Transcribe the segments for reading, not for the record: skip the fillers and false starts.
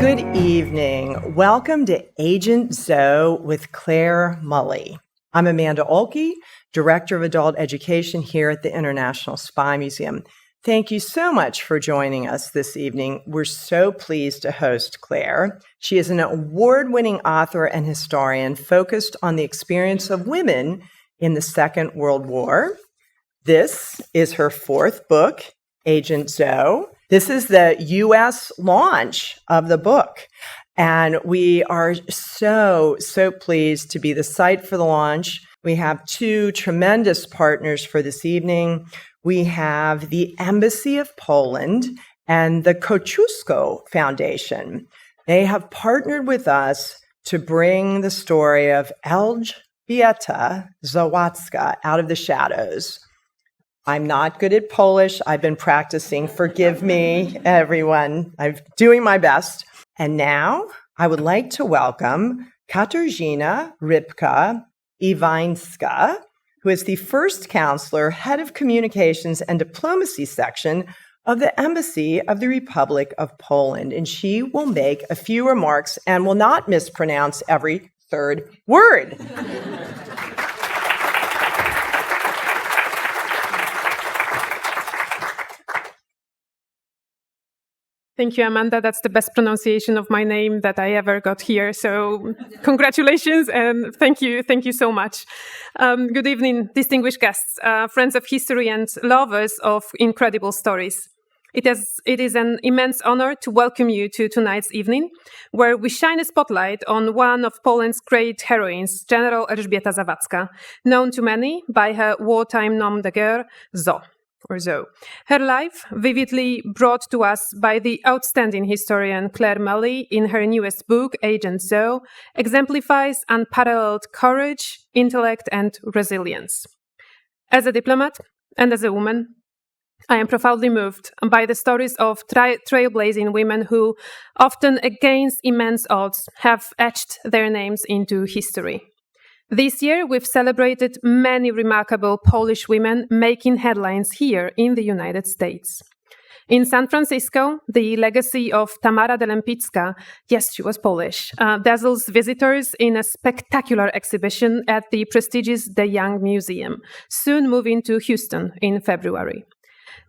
Good evening. Welcome to Agent Zoe with Claire Mully. I'm Amanda Olkey, Director of Adult Education here at the International Spy Museum. Thank you so much for joining us this evening. We're so pleased to host Claire. She is an award-winning author and historian focused on the experience of women in the Second World War. This is her fourth book, Agent Zoe. This is the U.S. launch of the book, and we are so pleased to be the site for the launch. We have two tremendous partners for this evening. We have the Embassy of Poland and the Kosciuszko Foundation. They have partnered with us to bring the story of Elżbieta Zawadzka out of the shadows. I'm not good at Polish. I've been practicing. Forgive me, everyone. I'm doing my best. And now I would like to welcome Katarzyna Rybka-Iwańska, who is the first counselor, head of communications and diplomacy section of the Embassy of the Republic of Poland. And she will make a few remarks and will not mispronounce every third word. Thank you, Amanda. That's the best pronunciation of my name that I ever got here. So congratulations and thank you so much. Good evening, distinguished guests, friends of history and lovers of incredible stories. It is an immense honor to welcome you to tonight's evening, where we shine a spotlight on one of Poland's great heroines, General Elżbieta Zawadzka, known to many by her wartime nom de guerre, Zoe. Her life, vividly brought to us by the outstanding historian Claire Mully in her newest book, Agent Zoe, exemplifies unparalleled courage, intellect, and resilience. As a diplomat and as a woman, I am profoundly moved by the stories of trailblazing women who, often against immense odds, have etched their names into history. This year, we've celebrated many remarkable Polish women making headlines here in the United States. In San Francisco, the legacy of Tamara de Lempicka, yes, she was Polish, dazzles visitors in a spectacular exhibition at the prestigious De Young Museum, soon moving to Houston in February.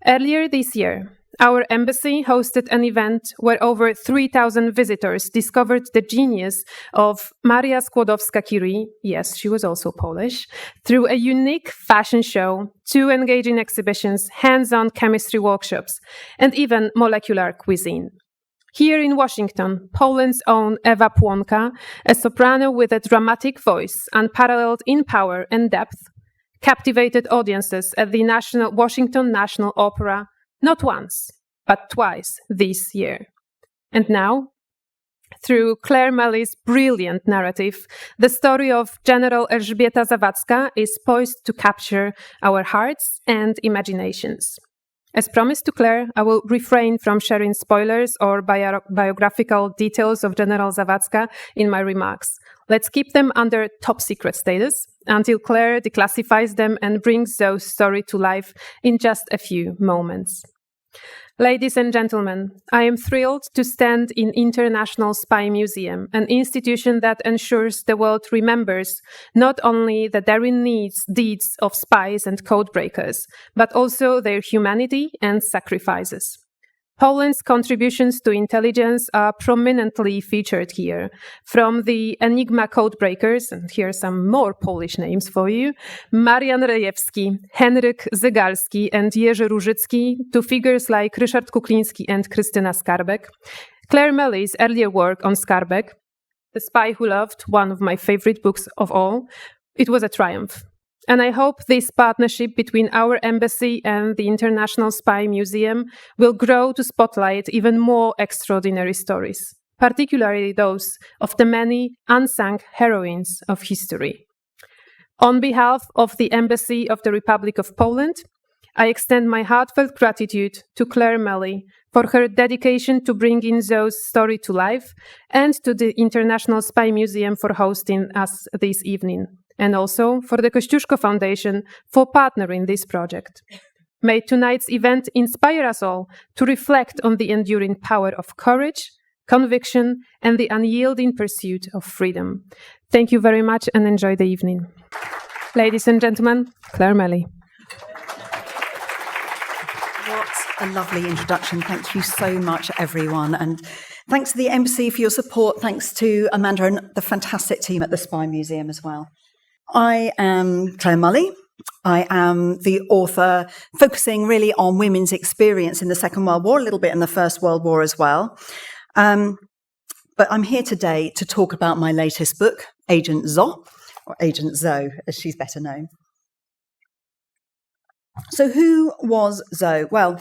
Earlier this year, our embassy hosted an event where over 3,000 visitors discovered the genius of Maria Skłodowska-Curie, yes, she was also Polish, through a unique fashion show, 2 engaging exhibitions, hands-on chemistry workshops, and even molecular cuisine. Here in Washington, Poland's own Ewa Płonka, a soprano with a dramatic voice unparalleled in power and depth, captivated audiences at the Washington National Opera not once, but twice this year. And now, through Claire Mully's brilliant narrative, the story of General Elżbieta Zawadzka is poised to capture our hearts and imaginations. As promised to Claire, I will refrain from sharing spoilers or biographical details of General Zawadzka in my remarks. Let's keep them under top secret status until Claire declassifies them and brings Zoe's story to life in just a few moments. Ladies and gentlemen, I am thrilled to stand in International Spy Museum, an institution that ensures the world remembers not only the daring deeds of spies and codebreakers, but also their humanity and sacrifices. Poland's contributions to intelligence are prominently featured here, from the Enigma codebreakers, and here are some more Polish names for you, Marian Rejewski, Henryk Zygalski, and Jerzy Różycki, to figures like Ryszard Kukliński and Krystyna Skarbek. Claire Mully's earlier work on Skarbek, The Spy Who Loved, one of my favorite books of all, it was a triumph. And I hope this partnership between our embassy and the International Spy Museum will grow to spotlight even more extraordinary stories, particularly those of the many unsung heroines of history. On behalf of the Embassy of the Republic of Poland, I extend my heartfelt gratitude to Claire Mully for her dedication to bringing Zoe's story to life and to the International Spy Museum for hosting us this evening, and also for the Kosciuszko Foundation for partnering this project. May tonight's event inspire us all to reflect on the enduring power of courage, conviction, and the unyielding pursuit of freedom. Thank you very much and enjoy the evening. Ladies and gentlemen, Claire Melly. What a lovely introduction. Thank you so much, everyone. And thanks to the embassy for your support. Thanks to Amanda and the fantastic team at the Spy Museum as well. I am Claire Mully. I am the author focusing really on women's experience in the Second World War, a little bit in the First World War as well. But I'm here today to talk about my latest book, Agent Zoe, or Agent Zoe, as she's better known. So who was Zoe? Well,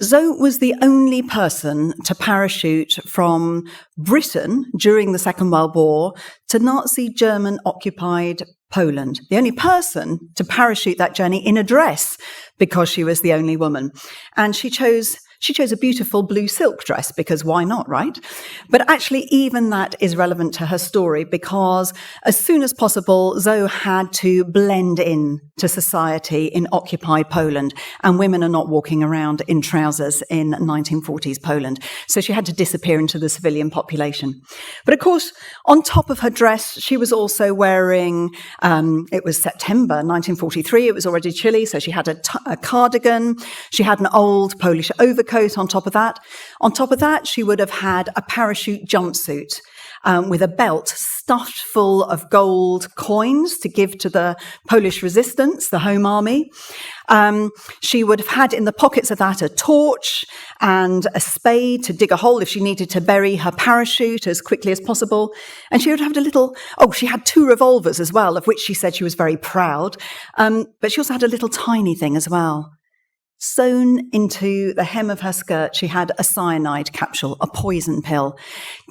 Zoe was the only person to parachute from Britain during the Second World War to Nazi German-occupied Poland. The only person to parachute that journey in a dress, because she was the only woman. And she chose a beautiful blue silk dress, because why not, right? But actually, even that is relevant to her story, because as soon as possible, Zoe had to blend in to society in occupied Poland, and women are not walking around in trousers in 1940s Poland. So she had to disappear into the civilian population. But of course, on top of her dress, she was also wearing, it was September 1943, it was already chilly, so she had a cardigan, she had an old Polish overcoat on top of that. On top of that, she would have had a parachute jumpsuit with a belt stuffed full of gold coins to give to the Polish resistance, the Home Army. She would have had in the pockets of that a torch and a spade to dig a hole if she needed to bury her parachute as quickly as possible. And she would have she had 2 revolvers as well, of which she said she was very proud. But she also had a little tiny thing as well. Sewn into the hem of her skirt, she had a cyanide capsule, a poison pill,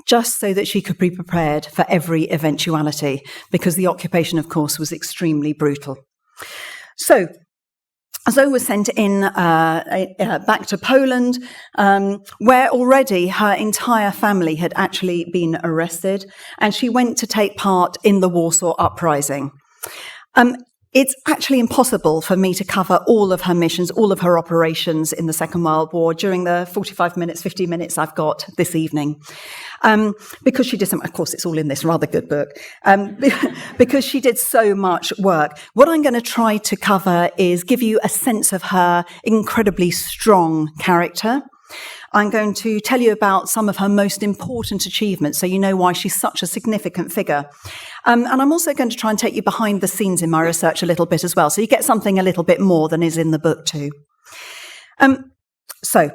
just so that she could be prepared for every eventuality, because the occupation, of course, was extremely brutal. So Zoe was sent in back to Poland, where already her entire family had actually been arrested, and she went to take part in the Warsaw Uprising. It's actually impossible for me to cover all of her missions, all of her operations in the Second World War during the 50 minutes I've got this evening. Because she did of course, it's all in this rather good book, because she did so much work. What I'm going to try to cover is give you a sense of her incredibly strong character. I'm going to tell you about some of her most important achievements, so you know why she's such a significant figure. And I'm also going to try and take you behind the scenes in my research a little bit as well, so you get something a little bit more than is in the book too. So,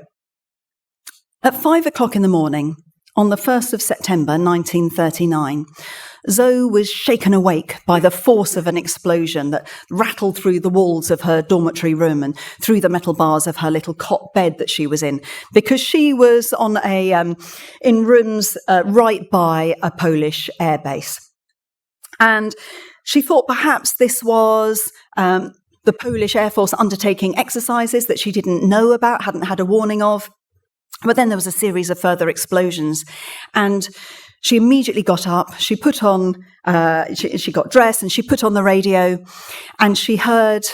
at 5 o'clock in the morning, on the 1st of September 1939, Zoe was shaken awake by the force of an explosion that rattled through the walls of her dormitory room and through the metal bars of her little cot bed that she was in, because she was on in rooms right by a Polish air base. And she thought perhaps this was the Polish Air Force undertaking exercises that she didn't know about, hadn't had a warning of. But then there was a series of further explosions, and she immediately got up, she put on, she got dressed and she put on the radio, and she heard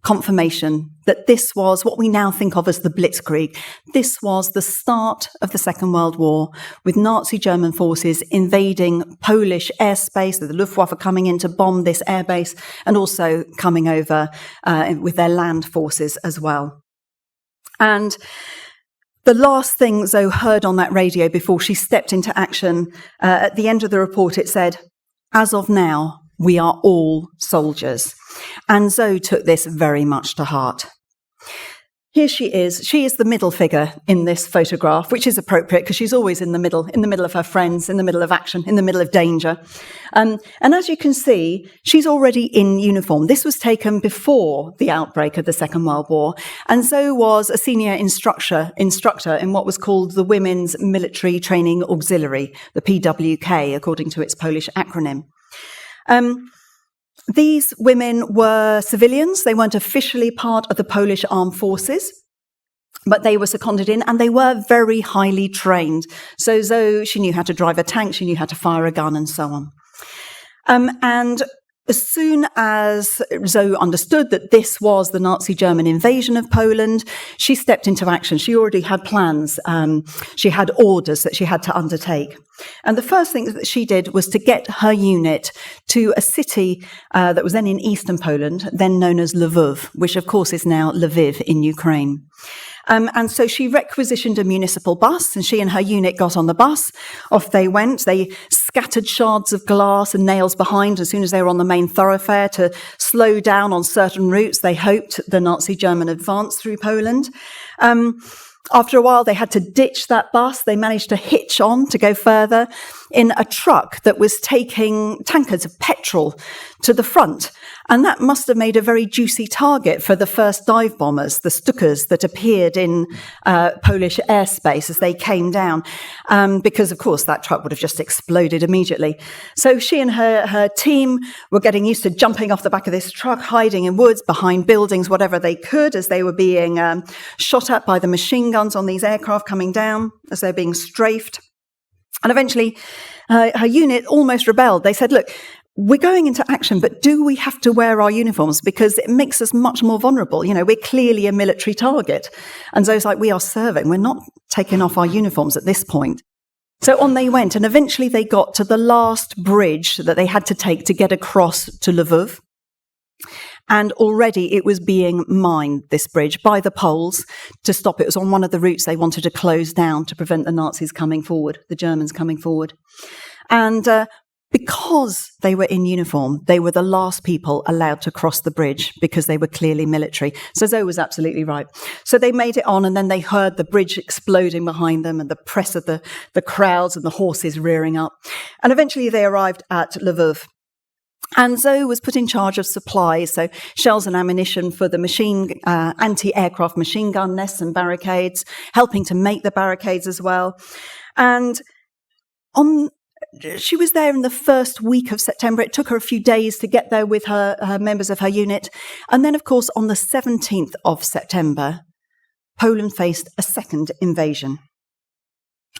confirmation that this was what we now think of as the Blitzkrieg. This was the start of the Second World War, with Nazi German forces invading Polish airspace, the Luftwaffe coming in to bomb this airbase, and also coming over with their land forces as well. And the last thing Zoe heard on that radio before she stepped into action, at the end of the report, it said, "As of now, we are all soldiers." And Zoe took this very much to heart. Here she is. She is the middle figure in this photograph, which is appropriate because she's always in the middle of her friends, in the middle of action, in the middle of danger. And as you can see, she's already in uniform. This was taken before the outbreak of the Second World War. And Zoe was a senior instructor in what was called the Women's Military Training Auxiliary, the PWK, according to its Polish acronym. These women were civilians. They weren't officially part of the Polish armed forces, but they were seconded in, and they were very highly trained. So Zoe, she knew how to drive a tank, she knew how to fire a gun, and so on. And as soon as Zoe understood that this was the Nazi German invasion of Poland, she stepped into action. She already had plans. She had orders that she had to undertake. And the first thing that she did was to get her unit to a city that was then in eastern Poland, then known as Lvov, which of course is now Lviv in Ukraine. And so she requisitioned a municipal bus, and she and her unit got on the bus. Off they went. They scattered shards of glass and nails behind as soon as they were on the main thoroughfare to slow down on certain routes. They hoped the Nazi German advance through Poland. After a while, they had to ditch that bus. They managed to hitch on to go further in a truck that was taking tankards of petrol to the front. And that must have made a very juicy target for the first dive bombers, the Stukas that appeared in Polish airspace as they came down, because, of course, that truck would have just exploded immediately. So she and her team were getting used to jumping off the back of this truck, hiding in woods, behind buildings, whatever they could, as they were being shot at by the machine guns on these aircraft coming down, as they're being strafed. And eventually, her unit almost rebelled. They said, look, we're going into action, but do we have to wear our uniforms? Because it makes us much more vulnerable. You know, we're clearly a military target. And Zoe's like, we are serving. We're not taking off our uniforms at this point. So on they went. And eventually they got to the last bridge that they had to take to get across to Lvov. And already it was being mined, this bridge, by the Poles to stop it. It was on one of the routes they wanted to close down to prevent the Nazis coming forward, the Germans coming forward. And because they were in uniform, they were the last people allowed to cross the bridge because they were clearly military. So Zoe was absolutely right. So they made it on, and then they heard the bridge exploding behind them and the press of the crowds and the horses rearing up. And eventually they arrived at Lvov. And Zoe was put in charge of supplies, so shells and ammunition for the anti-aircraft machine gun nests and barricades, helping to make the barricades as well. And she was there in the first week of September. It took her a few days to get there with her members of her unit. And then, of course, on the 17th of September, Poland faced a second invasion.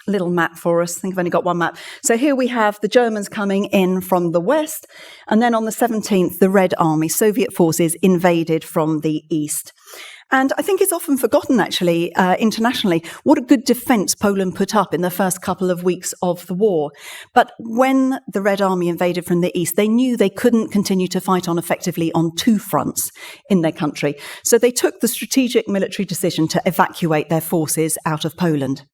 Little map for us. I think I've only got one map. So here we have the Germans coming in from the west. And then on the 17th, the Red Army, Soviet forces, invaded from the east. And I think it's often forgotten, actually, internationally, what a good defence Poland put up in the first couple of weeks of the war. But when the Red Army invaded from the east, they knew they couldn't continue to fight on effectively on two fronts in their country. So they took the strategic military decision to evacuate their forces out of Poland.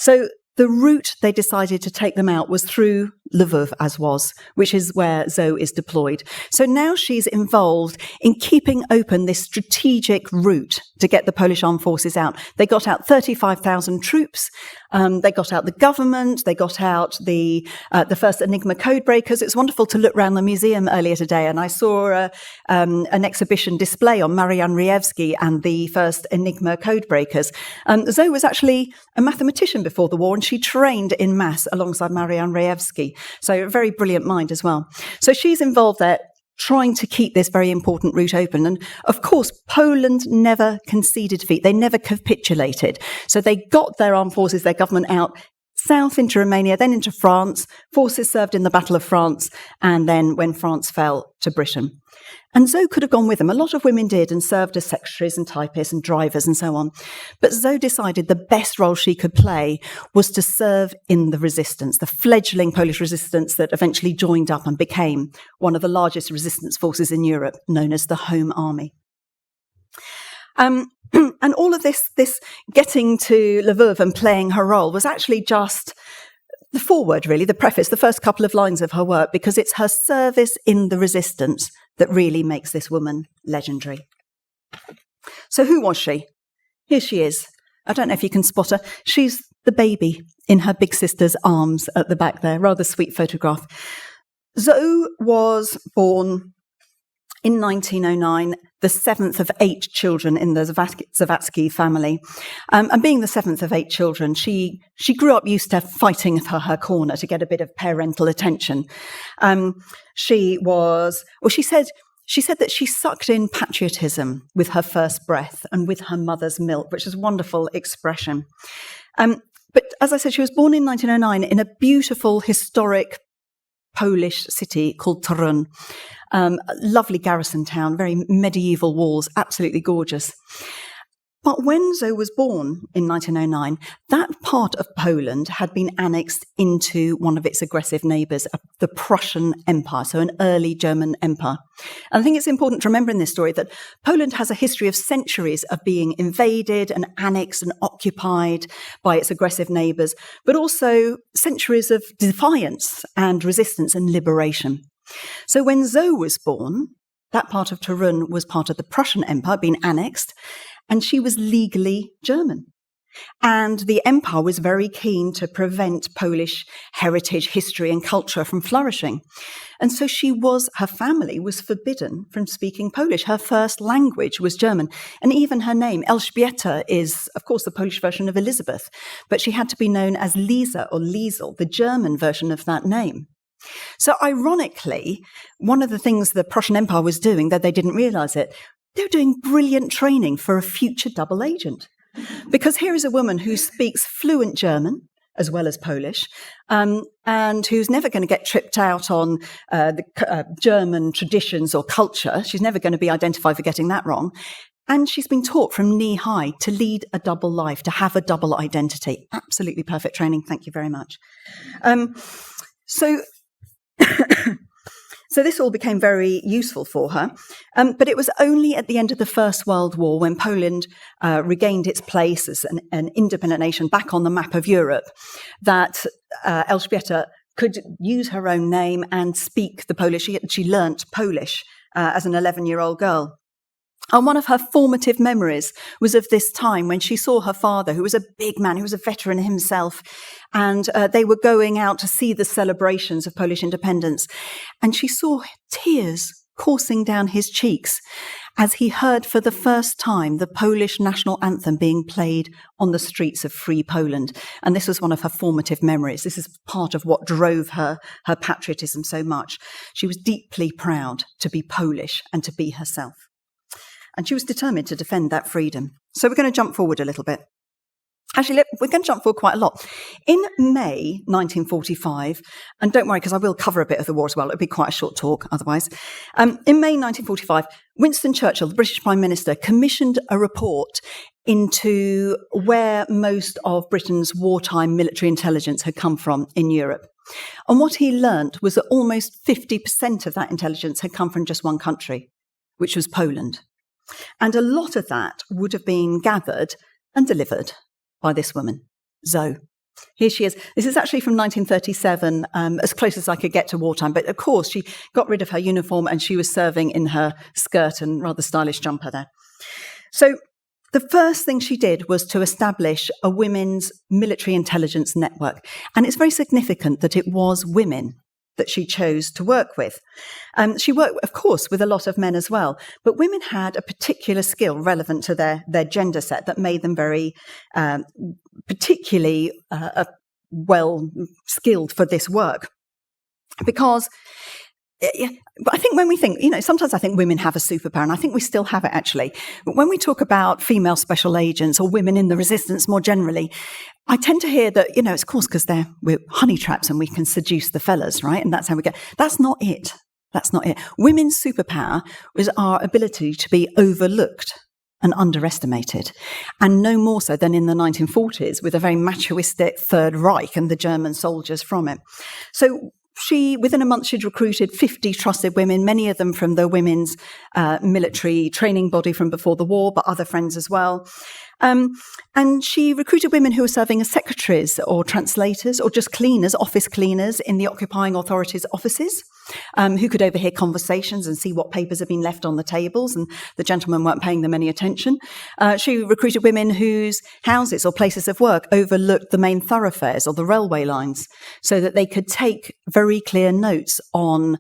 So the route they decided to take them out was through Lvov, which is where Zoe is deployed. So now she's involved in keeping open this strategic route to get the Polish armed forces out. They got out 35,000 troops. They got out the government. They got out the first Enigma code breakers. It's wonderful to look around the museum earlier today, and I saw an exhibition display on Marian Rejewski and the first Enigma code breakers. Zoe was actually a mathematician before the war, and she trained in maths alongside Marian Rejewski. So a very brilliant mind as well. So she's involved there trying to keep this very important route open. And of course, Poland never conceded defeat. They never capitulated. So they got their armed forces, their government out south into Romania, then into France. Forces served in the Battle of France, and then when France fell, to Britain. And Zoe could have gone with them. A lot of women did and served as secretaries and typists and drivers and so on. But Zoe decided the best role she could play was to serve in the resistance, the fledgling Polish resistance that eventually joined up and became one of the largest resistance forces in Europe, known as the Home Army. And all of this getting to Lvov and playing her role was actually just the foreword, really, the preface, the first couple of lines of her work, because it's her service in the resistance that really makes this woman legendary. So who was she? Here she is. I don't know if you can spot her. She's the baby in her big sister's arms at the back there. Rather sweet photograph. Zoe was born in 1909, the seventh of 8 children in the Zawadzki family. And being the seventh of 8 children, she grew up used to fighting for her corner to get a bit of parental attention. She said that she sucked in patriotism with her first breath and with her mother's milk, which is a wonderful expression. But as I said, she was born in 1909 in a beautiful, historic Polish city called Torun. A lovely garrison town, very medieval walls, absolutely gorgeous. But when Zoe was born in 1909, that part of Poland had been annexed into one of its aggressive neighbours, the Prussian Empire, so an early German empire. And I think it's important to remember in this story that Poland has a history of centuries of being invaded and annexed and occupied by its aggressive neighbours, but also centuries of defiance and resistance and liberation. So when Zoe was born, that part of Torun was part of the Prussian Empire, being annexed, and she was legally German. And the empire was very keen to prevent Polish heritage, history, and culture from flourishing. And so her family was forbidden from speaking Polish. Her first language was German. And even her name, Elżbieta, is, of course, the Polish version of Elizabeth. But she had to be known as Lisa or Liesel, the German version of that name. So ironically, one of the things the Prussian Empire was doing, though they didn't realize it, they were doing brilliant training for a future double agent. Because here is a woman who speaks fluent German as well as Polish, and who's never going to get tripped out on the German traditions or culture. She's never going to be identified for getting that wrong. And she's been taught from knee high to lead a double life, to have a double identity. Absolutely perfect training. Thank you very much. So this all became very useful for her. But it was only at the end of the First World War, when Poland regained its place as an independent nation back on the map of Europe, that Elżbieta could use her own name and speak the Polish. She learnt Polish as an 11-year-old girl. And one of her formative memories was of this time when she saw her father, who was a big man, who was a veteran himself, and they were going out to see the celebrations of Polish independence. And she saw tears coursing down his cheeks as he heard for the first time the Polish national anthem being played on the streets of free Poland. And this was one of her formative memories. This is part of what drove her patriotism so much. She was deeply proud to be Polish and to be herself. And she was determined to defend that freedom. So we're going to jump forward a little bit. Actually, we're going to jump forward quite a lot. In May 1945, and don't worry, because I will cover a bit of the war as well. It'll be quite a short talk otherwise. In May 1945, Winston Churchill, the British Prime Minister, commissioned a report into where most of Britain's wartime military intelligence had come from in Europe. And what he learnt was that almost 50% of that intelligence had come from just one country, which was Poland. And a lot of that would have been gathered and delivered by this woman, Zoe. Here she is. This is actually from 1937, as close as I could get to wartime. But of course, she got rid of her uniform and she was serving in her skirt and rather stylish jumper there. So the first thing she did was to establish a women's military intelligence network. And it's very significant that it was women that she chose to work with. She worked, of course, with a lot of men as well, but women had a particular skill relevant to their gender set that made them very particularly well skilled for this work. Because I think when we think, sometimes I think women have a superpower, and I think we still have it actually. But when we talk about female special agents or women in the resistance more generally, I tend to hear that, it's of course because we're honey traps and we can seduce the fellas, right? And that's how we get. That's not it. That's not it. Women's superpower was our ability to be overlooked and underestimated, and no more so than in the 1940s with a very machoistic Third Reich and the German soldiers from it. So within a month, she'd recruited 50 trusted women, many of them from the women's military training body from before the war, but other friends as well. And she recruited women who were serving as secretaries or translators or just cleaners, office cleaners in the occupying authorities' offices, who could overhear conversations and see what papers had been left on the tables, and the gentlemen weren't paying them any attention. She recruited women whose houses or places of work overlooked the main thoroughfares or the railway lines, so that they could take very clear notes on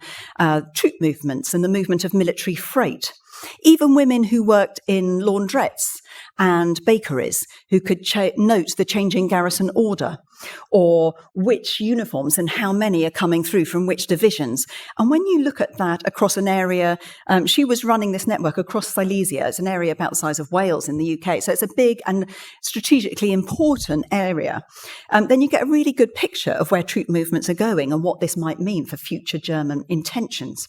troop movements and the movement of military freight. Even women who worked in laundrettes and bakeries who could note the changing garrison order or which uniforms and how many are coming through from which divisions. And when you look at that across an area, she was running this network across Silesia. It's an area about the size of Wales in the UK. So it's a big and strategically important area. Then you get a really good picture of where troop movements are going and what this might mean for future German intentions.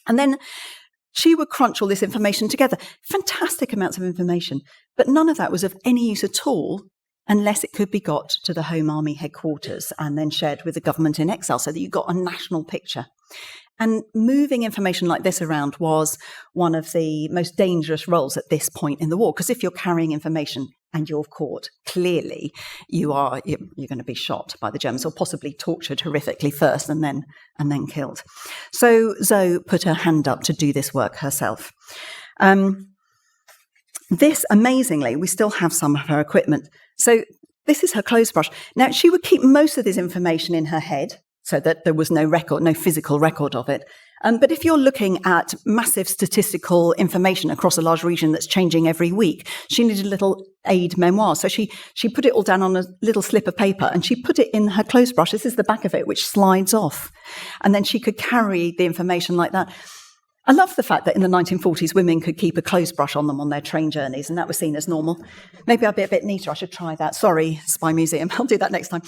And then she would crunch all this information together, fantastic amounts of information, but none of that was of any use at all unless it could be got to the Home Army headquarters and then shared with the government in exile so that you got a national picture. And moving information like this around was one of the most dangerous roles at this point in the war, because if you're carrying information and you're caught, clearly you're going to be shot by the Germans or possibly tortured horrifically first and then killed. So Zoe put her hand up to do this work herself. This, amazingly, we still have some of her equipment. So this is her clothes brush. Now, she would keep most of this information in her head so that there was no record, no physical record of it. But if you're looking at massive statistical information across a large region that's changing every week, she needed a little aid memoir. So she put it all down on a little slip of paper and she put it in her clothes brush. This is the back of it, which slides off. And then she could carry the information like that. I love the fact that in the 1940s, women could keep a clothes brush on them on their train journeys, and that was seen as normal. Maybe I'll be a bit neater. I should try that. Sorry, Spy Museum. I'll do that next time.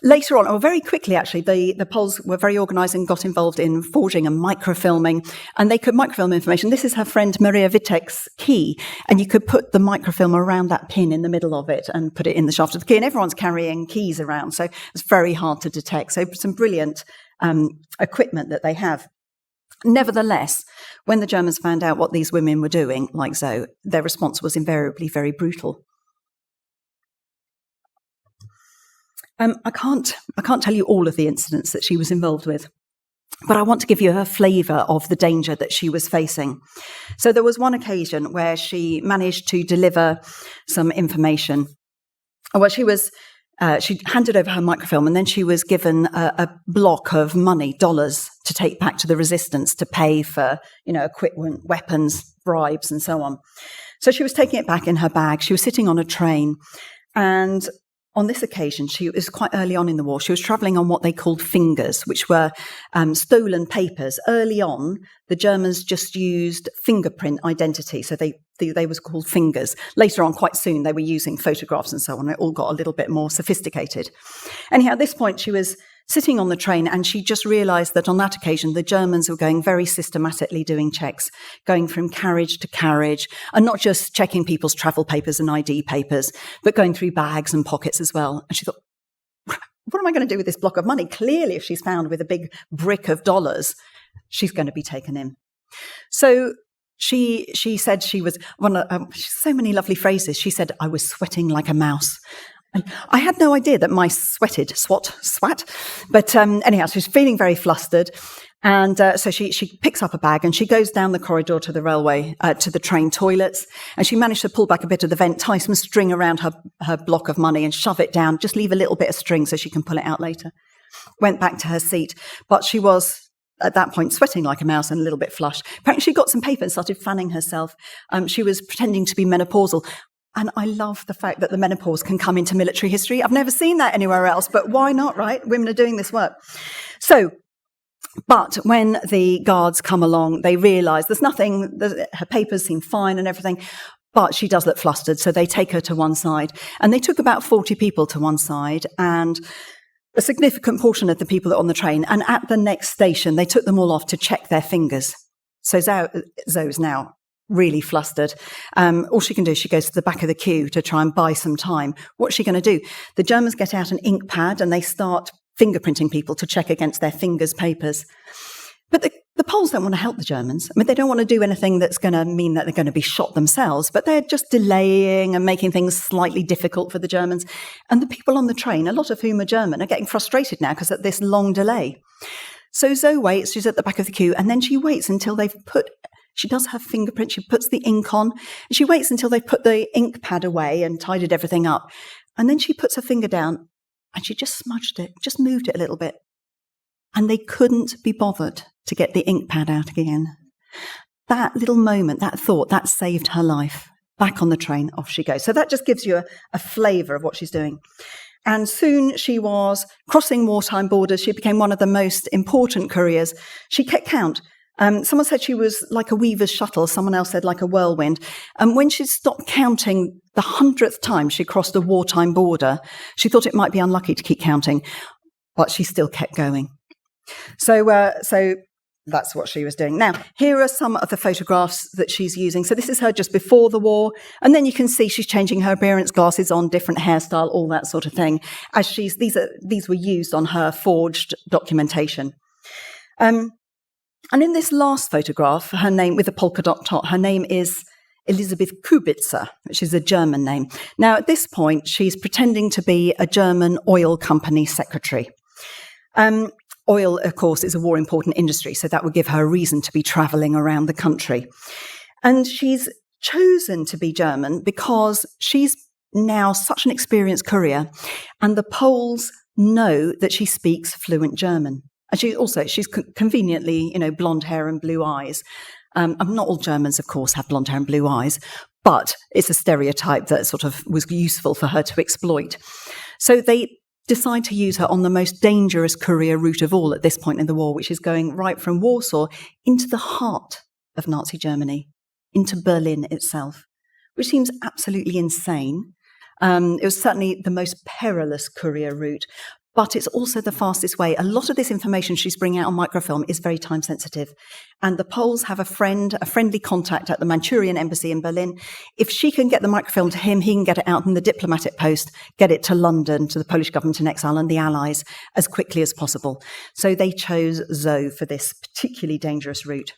Later on, or very quickly, actually, the Poles were very organised and got involved in forging and microfilming, and they could microfilm information. This is her friend Maria Wittek's key, and you could put the microfilm around that pin in the middle of it and put it in the shaft of the key, and everyone's carrying keys around, so it's very hard to detect. So some brilliant equipment that they have. Nevertheless, when the Germans found out what these women were doing, like Zoe, their response was invariably very brutal. I can't tell you all of the incidents that she was involved with, but I want to give you a flavour of the danger that she was facing. So there was one occasion where she managed to deliver some information. Well, she handed over her microfilm and then she was given a block of money, dollars, to take back to the resistance to pay for, equipment, weapons, bribes, and so on. So she was taking it back in her bag. She was sitting on a train. And on this occasion, it was quite early on in the war. She was travelling on what they called fingers, which were stolen papers. Early on, the Germans just used fingerprint identity. So they was called fingers. Later on, quite soon, they were using photographs and so on. It all got a little bit more sophisticated. Anyhow, at this point, she was sitting on the train and she just realised that on that occasion, the Germans were going very systematically doing checks, going from carriage to carriage, and not just checking people's travel papers and ID papers, but going through bags and pockets as well. And she thought, what am I going to do with this block of money? Clearly, if she's found with a big brick of dollars, she's going to be taken in. So she said she was, so many lovely phrases. She said, I was sweating like a mouse. And I had no idea that mice sweated, swat. But anyhow, so she's feeling very flustered. And so she picks up a bag and she goes down the corridor to the railway, to the train toilets. And she managed to pull back a bit of the vent, tie some string around her block of money and shove it down, just leave a little bit of string so she can pull it out later. Went back to her seat. But she was, at that point, sweating like a mouse and a little bit flushed. Apparently she got some paper and started fanning herself. She was pretending to be menopausal. And I love the fact that the menopause can come into military history. I've never seen that anywhere else, but why not, right? Women are doing this work. But when the guards come along, they realise there's nothing, her papers seem fine and everything, but she does look flustered, so they take her to one side. And they took about 40 people to one side, and a significant portion of the people that are on the train. And at the next station, they took them all off to check their fingers. So Zoe's now really flustered. All she can do is she goes to the back of the queue to try and buy some time. What's she going to do? The Germans get out an ink pad and they start fingerprinting people to check against their fingers' papers. But the Poles don't want to help the Germans. I mean, they don't want to do anything that's going to mean that they're going to be shot themselves, but they're just delaying and making things slightly difficult for the Germans. And the people on the train, a lot of whom are German, are getting frustrated now because of this long delay. So Zoe waits, she's at the back of the queue, and then she waits until she does her fingerprint, she puts the ink on, and she waits until they've put the ink pad away and tidied everything up. And then she puts her finger down and she just smudged it, just moved it a little bit. And they couldn't be bothered to get the ink pad out again. that little moment, that thought, that saved her life. Back on the train, off she goes. So that just gives you a flavour of what she's doing. And soon she was crossing wartime borders. She became one of the most important couriers. She kept count. Someone said she was like a weaver's shuttle. Someone else said like a whirlwind. And when she stopped counting the 100th time she crossed a wartime border, she thought it might be unlucky to keep counting, but she still kept going. So that's what she was doing. Now, here are some of the photographs that she's using. So this is her just before the war. And then you can see she's changing her appearance, glasses on, different hairstyle, all that sort of thing. As these were used on her forged documentation. And in this last photograph, her name with a polka dot top, her name is Elisabeth Kubitzer, which is a German name. Now, at this point, she's pretending to be a German oil company secretary. Oil, of course, is a war-important industry, so that would give her a reason to be travelling around the country. And she's chosen to be German because she's now such an experienced courier, and the Poles know that she speaks fluent German. And she's conveniently, blonde hair and blue eyes. Not all Germans, of course, have blonde hair and blue eyes, but it's a stereotype that sort of was useful for her to exploit. So they decide to use her on the most dangerous courier route of all at this point in the war, which is going right from Warsaw into the heart of Nazi Germany, into Berlin itself, which seems absolutely insane. It was certainly the most perilous courier route, but it's also the fastest way. A lot of this information she's bringing out on microfilm is very time sensitive. And the Poles have a friendly contact at the Manchurian embassy in Berlin. If she can get the microfilm to him, he can get it out in the diplomatic post, get it to London, to the Polish government in exile and the Allies as quickly as possible. So they chose Zoe for this particularly dangerous route.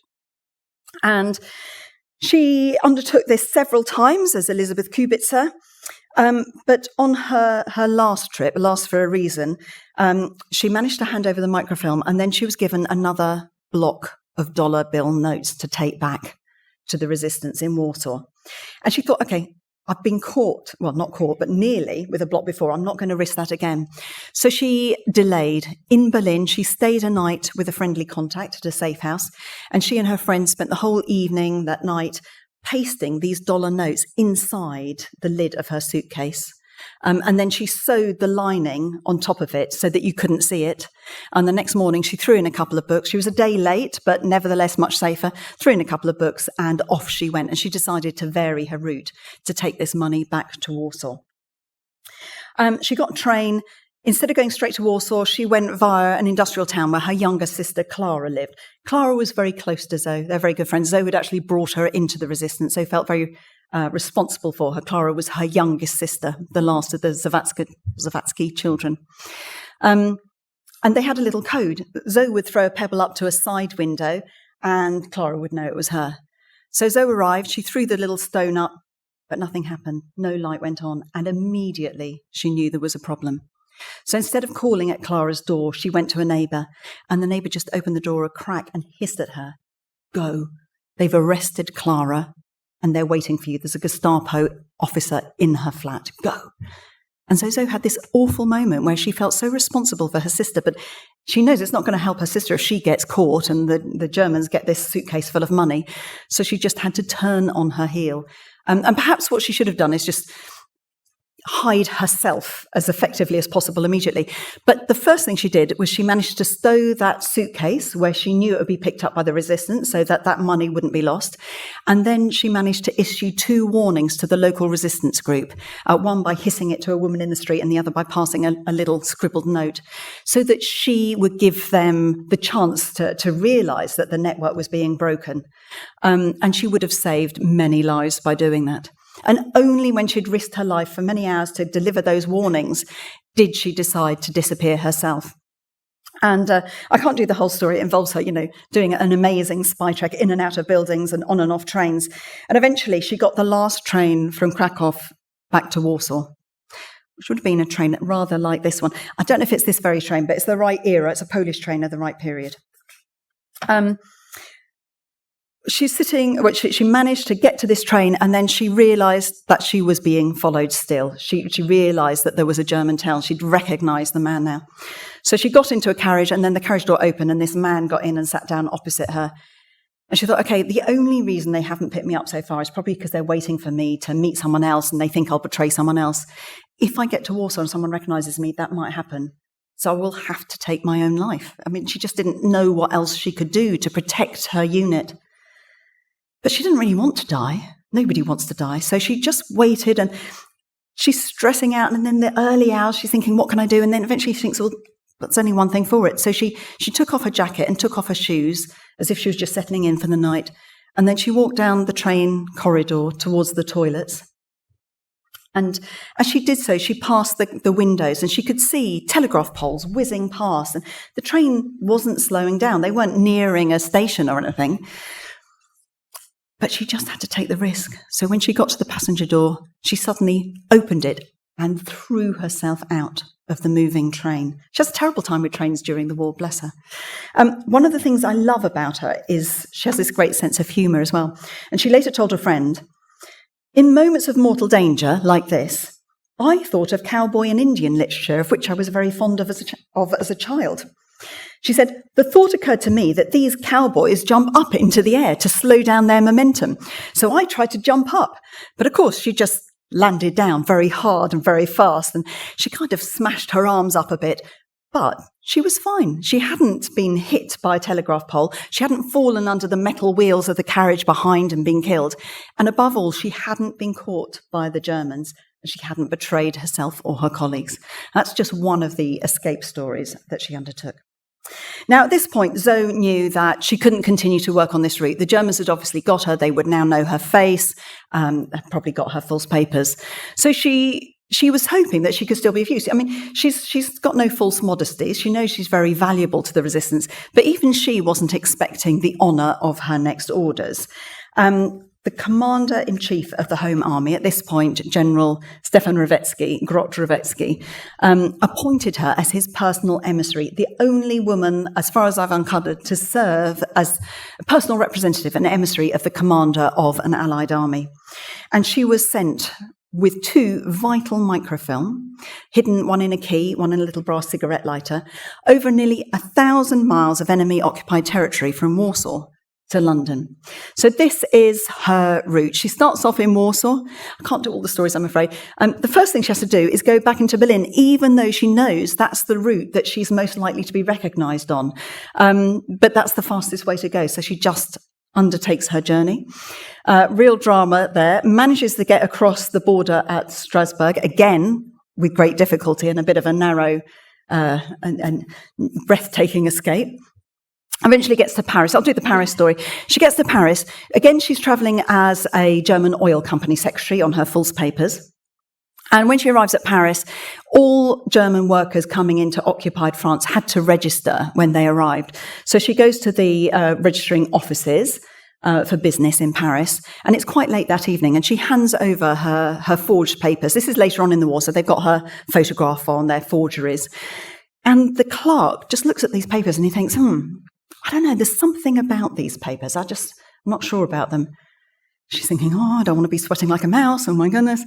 And she undertook this several times as Elisabeth Kubitzer. But on her last trip, last for a reason, she managed to hand over the microfilm, and then she was given another block of dollar bill notes to take back to the resistance in Warsaw. And she thought, okay, I've been caught, well, not caught, but nearly with a block before. I'm not going to risk that again. So she delayed. In Berlin, she stayed a night with a friendly contact at a safe house, and she and her friends spent the whole evening that night pasting these dollar notes inside the lid of her suitcase. And then she sewed the lining on top of it so that you couldn't see it. And the next morning, she threw in a couple of books. She was a day late, but nevertheless much safer. Threw in a couple of books, and off she went. And she decided to vary her route to take this money back to Warsaw. She got a train. Instead of going straight to Warsaw, she went via an industrial town where her younger sister, Clara, lived. Clara was very close to Zoe. They're very good friends. Zoe had actually brought her into the resistance, so felt very responsible for her. Clara was her youngest sister, the last of the Zawadzki children. And they had a little code. Zoe would throw a pebble up to a side window, and Clara would know it was her. So Zoe arrived. She threw the little stone up, but nothing happened. No light went on, and immediately she knew there was a problem. So instead of calling at Clara's door, she went to a neighbour, and the neighbour just opened the door a crack and hissed at her, "Go. They've arrested Clara, and they're waiting for you. There's a Gestapo officer in her flat. Go." And so Zoe had this awful moment where she felt so responsible for her sister, but she knows it's not going to help her sister if she gets caught and the Germans get this suitcase full of money. So she just had to turn on her heel. And perhaps what she should have done is just hide herself as effectively as possible immediately. But the first thing she did was she managed to stow that suitcase where she knew it would be picked up by the resistance so that that money wouldn't be lost. And then she managed to issue 2 warnings to the local resistance group, one by hissing it to a woman in the street and the other by passing a little scribbled note, so that she would give them the chance to realise that the network was being broken. And she would have saved many lives by doing that. And only when she'd risked her life for many hours to deliver those warnings did she decide to disappear herself. And I can't do the whole story. It involves her, doing an amazing spy trek in and out of buildings and on and off trains. And eventually she got the last train from Krakow back to Warsaw, which would have been a train rather like this one. I don't know if it's this very train, but it's the right era. It's a Polish train of the right period. She's sitting, she managed to get to this train, and then she realised that she was being followed still. She realised that there was a German tail. She'd recognised the man now. So she got into a carriage, and then the carriage door opened, and this man got in and sat down opposite her. And she thought, okay, the only reason they haven't picked me up so far is probably because they're waiting for me to meet someone else and they think I'll betray someone else. If I get to Warsaw and someone recognises me, that might happen. So I will have to take my own life. I mean, she just didn't know what else she could do to protect her unit. But she didn't really want to die. Nobody wants to die. So she just waited, and she's stressing out. And then the early hours, she's thinking, what can I do? And then eventually she thinks, well, that's only one thing for it. So she took off her jacket and took off her shoes as if she was just settling in for the night. And then she walked down the train corridor towards the toilets. And as she did so, she passed the windows and she could see telegraph poles whizzing past. And the train wasn't slowing down. They weren't nearing a station or anything. But she just had to take the risk. So when she got to the passenger door, she suddenly opened it and threw herself out of the moving train. She has a terrible time with trains during the war, bless her. One of the things I love about her is she has this great sense of humour as well. And she later told a friend, in moments of mortal danger like this, I thought of cowboy and Indian literature, of which I was very fond of as a child. She said, the thought occurred to me that these cowboys jump up into the air to slow down their momentum. So I tried to jump up. But of course, she just landed down very hard and very fast. And she kind of smashed her arms up a bit. But she was fine. She hadn't been hit by a telegraph pole. She hadn't fallen under the metal wheels of the carriage behind and been killed. And above all, she hadn't been caught by the Germans. And she hadn't betrayed herself or her colleagues. That's just one of the escape stories that she undertook. Now, at this point, Zoe knew that she couldn't continue to work on this route. The Germans had obviously got her. They would now know her face, probably got her false papers. So she was hoping that she could still be of use. I mean, she's got no false modesty. She knows she's very valuable to the resistance, but even she wasn't expecting the honour of her next orders. The commander-in-chief of the Home Army, at this point, General Stefan Grot Revetsky, appointed her as his personal emissary, the only woman, as far as I've uncovered, to serve as a personal representative and emissary of the commander of an Allied army. And she was sent with 2 vital microfilm, hidden, one in a key, one in a little brass cigarette lighter, over nearly 1,000 miles of enemy-occupied territory from Warsaw to London. So this is her route. She starts off in Warsaw. I can't do all the stories, I'm afraid. The first thing she has to do is go back into Berlin, even though she knows that's the route that she's most likely to be recognised on. But that's the fastest way to go. So she just undertakes her journey. Real drama there. Manages to get across the border at Strasbourg, again, with great difficulty and a bit of a narrow and breathtaking escape. Eventually gets to Paris. I'll do the Paris story. She gets to Paris. Again, she's travelling as a German oil company secretary on her false papers. And when she arrives at Paris, all German workers coming into occupied France had to register when they arrived. So she goes to the registering offices for business in Paris, and it's quite late that evening, and she hands over her forged papers. This is later on in the war, so they've got her photograph on their forgeries. And the clerk just looks at these papers and he thinks, I don't know, there's something about these papers. I'm not sure about them. She's thinking, I don't want to be sweating like a mouse. Oh, my goodness.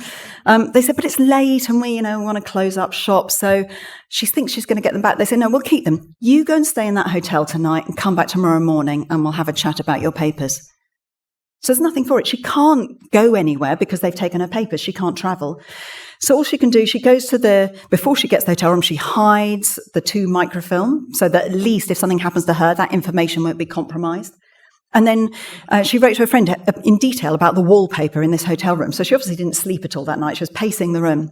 They said, but it's late and we want to close up shop. So she thinks she's going to get them back. They say, no, we'll keep them. You go and stay in that hotel tonight and come back tomorrow morning and we'll have a chat about your papers. So there's nothing for it. She can't go anywhere because they've taken her papers. She can't travel. So all she can do, she goes to before she gets to the hotel room, she hides the 2 microfilm so that at least if something happens to her, that information won't be compromised. And then she wrote to a friend in detail about the wallpaper in this hotel room. So she obviously didn't sleep at all that night. She was pacing the room.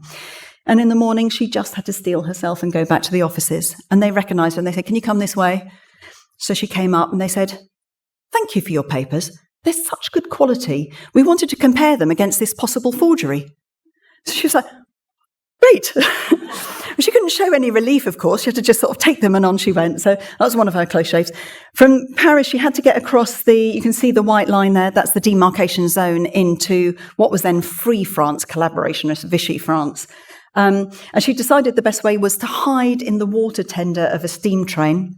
And in the morning, she just had to steel herself and go back to the offices. And they recognised her and they said, can you come this way? So she came up and they said, thank you for your papers. They're such good quality. We wanted to compare them against this possible forgery. So she was like, great. She couldn't show any relief, of course. She had to just sort of take them and on she went. So that was one of her close shaves. From Paris, she had to get across you can see the white line there, that's the demarcation zone into what was then Free France, collaborationist Vichy France. And she decided the best way was to hide in the water tender of a steam train.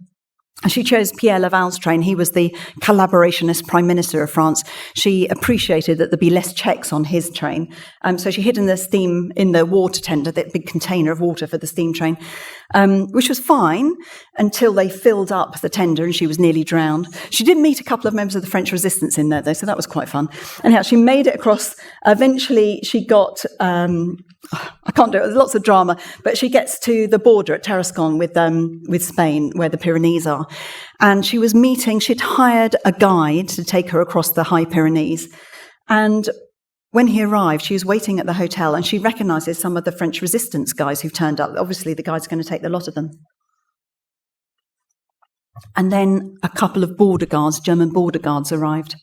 And she chose Pierre Laval's train. He was the collaborationist Prime Minister of France. She appreciated that there'd be less checks on his train. So she hid in the water tender, that big container of water for the steam train. which was fine until they filled up the tender and she was nearly drowned. She did meet a couple of members of the French resistance in there, though, so that was quite fun. Anyhow, she made it across. Eventually, she got, I can't do it, there's lots of drama, but she gets to the border at Tarascon with Spain, where the Pyrenees are. And she was she'd hired a guide to take her across the High Pyrenees. And when he arrived, she was waiting at the hotel and she recognises some of the French resistance guys who've turned up. Obviously, the guide's going to take the lot of them. And then a couple of border guards, German border guards, arrived.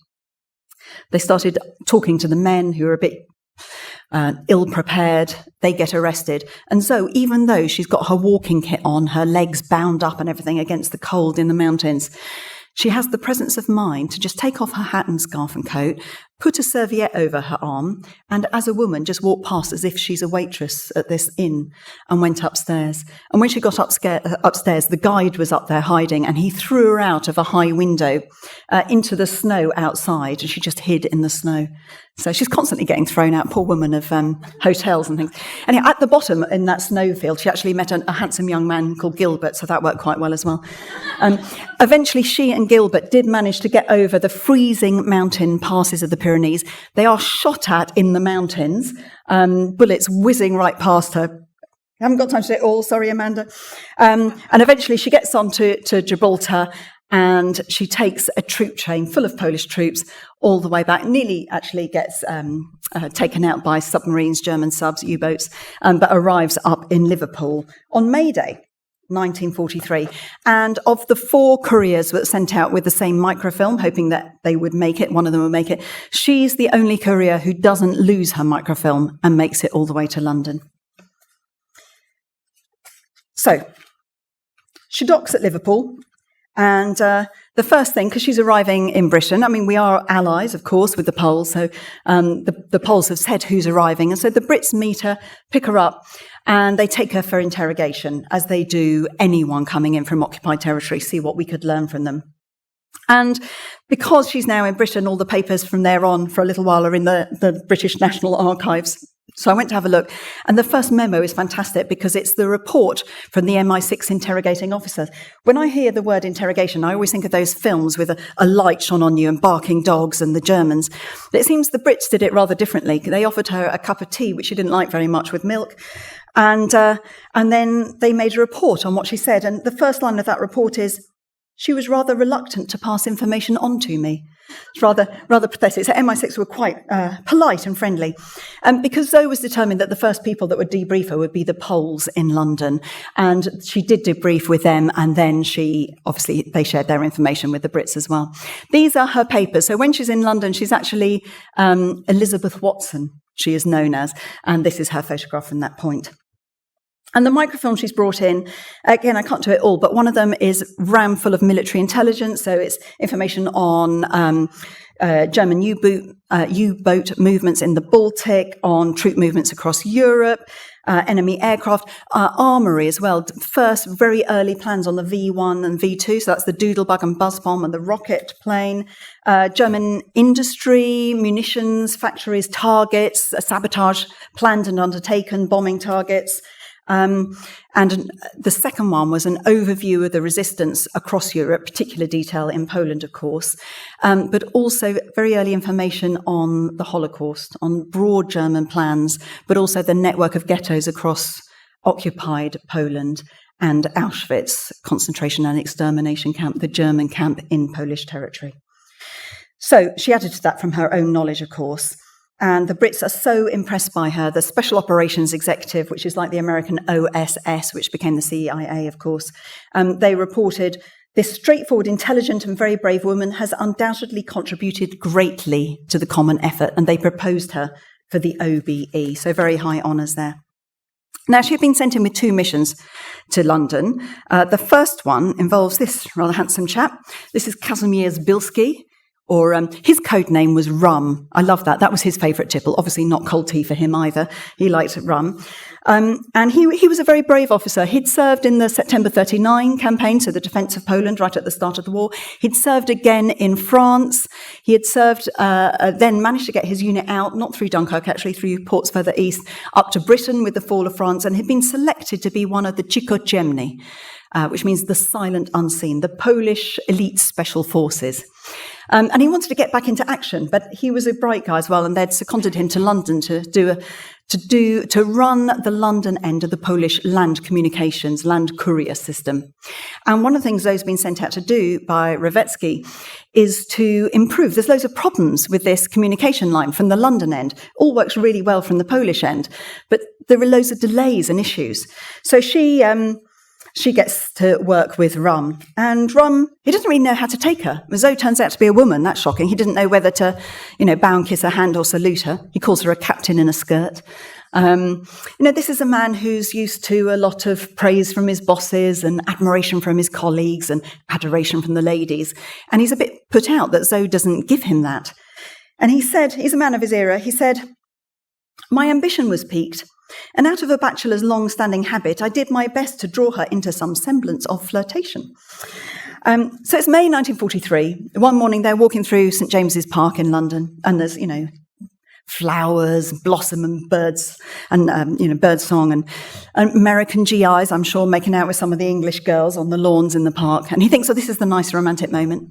They started talking to the men who were a bit ill-prepared. They get arrested. And so even though she's got her walking kit on, her legs bound up and everything against the cold in the mountains, she has the presence of mind to just take off her hat and scarf and coat, put a serviette over her arm, and as a woman just walk past as if she's a waitress at this inn, and went upstairs. And when she got upstairs, the guide was up there hiding, and he threw her out of a high window into the snow outside, and she just hid in the snow. So she's constantly getting thrown out, poor woman, of hotels and things. And at the bottom in that snowfield, she actually met a handsome young man called Gilbert, so that worked quite well as well. Eventually, she and Gilbert did manage to get over the freezing mountain passes of the Pyrenees. They are shot at in the mountains, bullets whizzing right past her. I haven't got time to say it all, sorry, Amanda. And eventually she gets on to Gibraltar, and she takes a troop train full of Polish troops all the way back, nearly actually gets taken out by submarines, German subs, U-boats, but arrives up in Liverpool on May Day, 1943. And of the 4 couriers that were sent out with the same microfilm, hoping that they would make it, one of them would make it, she's the only courier who doesn't lose her microfilm and makes it all the way to London. So, she docks at Liverpool. And the first thing, because she's arriving in Britain, I mean, we are allies, of course, with the Poles, so the Poles have said who's arriving. And so the Brits meet her, pick her up, and they take her for interrogation, as they do anyone coming in from occupied territory, see what we could learn from them. And because she's now in Britain, all the papers from there on for a little while are in the British National Archives. So I went to have a look, and the first memo is fantastic because it's the report from the MI6 interrogating officers. When I hear the word interrogation, I always think of those films with a light shone on you and barking dogs and the Germans. But it seems the Brits did it rather differently. They offered her a cup of tea, which she didn't like very much, with milk, and then they made a report on what she said. And the first line of that report is, "She was rather reluctant to pass information on to me." It's rather pathetic. So MI6 were quite polite and friendly. Because Zoe was determined that the first people that would debrief her would be the Poles in London. And she did debrief with them, and then they shared their information with the Brits as well. These are her papers. So when she's in London, she's actually Elizabeth Watson, she is known as, and this is her photograph from that point. And the microfilm she's brought in, again, I can't do it all, but one of them is ram full of military intelligence. So it's information on German U-boat movements in the Baltic, on troop movements across Europe, enemy aircraft, armoury as well. First, very early plans on the V1 and V2, so that's the Doodlebug and Buzz bomb and the rocket plane. German industry, munitions, factories, targets, sabotage planned and undertaken, bombing targets. And the second one was an overview of the resistance across Europe, particular detail in Poland, of course, but also very early information on the Holocaust, on broad German plans, but also the network of ghettos across occupied Poland and Auschwitz concentration and extermination camp, the German camp in Polish territory. So she added to that from her own knowledge, of course. And the Brits are so impressed by her. The Special Operations Executive, which is like the American OSS, which became the CIA, of course, they reported, "This straightforward, intelligent and very brave woman has undoubtedly contributed greatly to the common effort," and they proposed her for the OBE. So very high honours there. Now, she had been sent in with 2 missions to London. The first one involves this rather handsome chap. This is Kazimierz Bielski, or his code name was Rum. I love that. That was his favourite tipple. Obviously not cold tea for him either. He liked rum. And he was a very brave officer. He'd served in the September 39 campaign, so the defence of Poland right at the start of the war. He'd served again in France. He had served, then managed to get his unit out, not through Dunkirk, actually through ports further east, up to Britain with the fall of France, and had been selected to be one of the Cichociemni, which means the silent unseen, the Polish elite special forces. And he wanted to get back into action, but he was a bright guy as well, and they'd seconded him to London to run the London end of the Polish land communications, land courier system. And one of the things Zoe's been sent out to do by Revetsky is to improve. There's loads of problems with this communication line from the London end. All works really well from the Polish end, but there are loads of delays and issues. So she gets to work with Rum. And Rum, he doesn't really know how to take her. Zoe turns out to be a woman. That's shocking. He didn't know whether to, bow and kiss her hand or salute her. He calls her a captain in a skirt. This is a man who's used to a lot of praise from his bosses and admiration from his colleagues and adoration from the ladies. And he's a bit put out that Zoe doesn't give him that. And he said, he's a man of his era, he said, "My ambition was piqued. And out of a bachelor's long-standing habit, I did my best to draw her into some semblance of flirtation." So it's May 1943. One morning they're walking through St James's Park in London, and there's, flowers, blossom and birds, and, bird song, and American GIs, I'm sure, making out with some of the English girls on the lawns in the park. And he thinks, this is the nice romantic moment.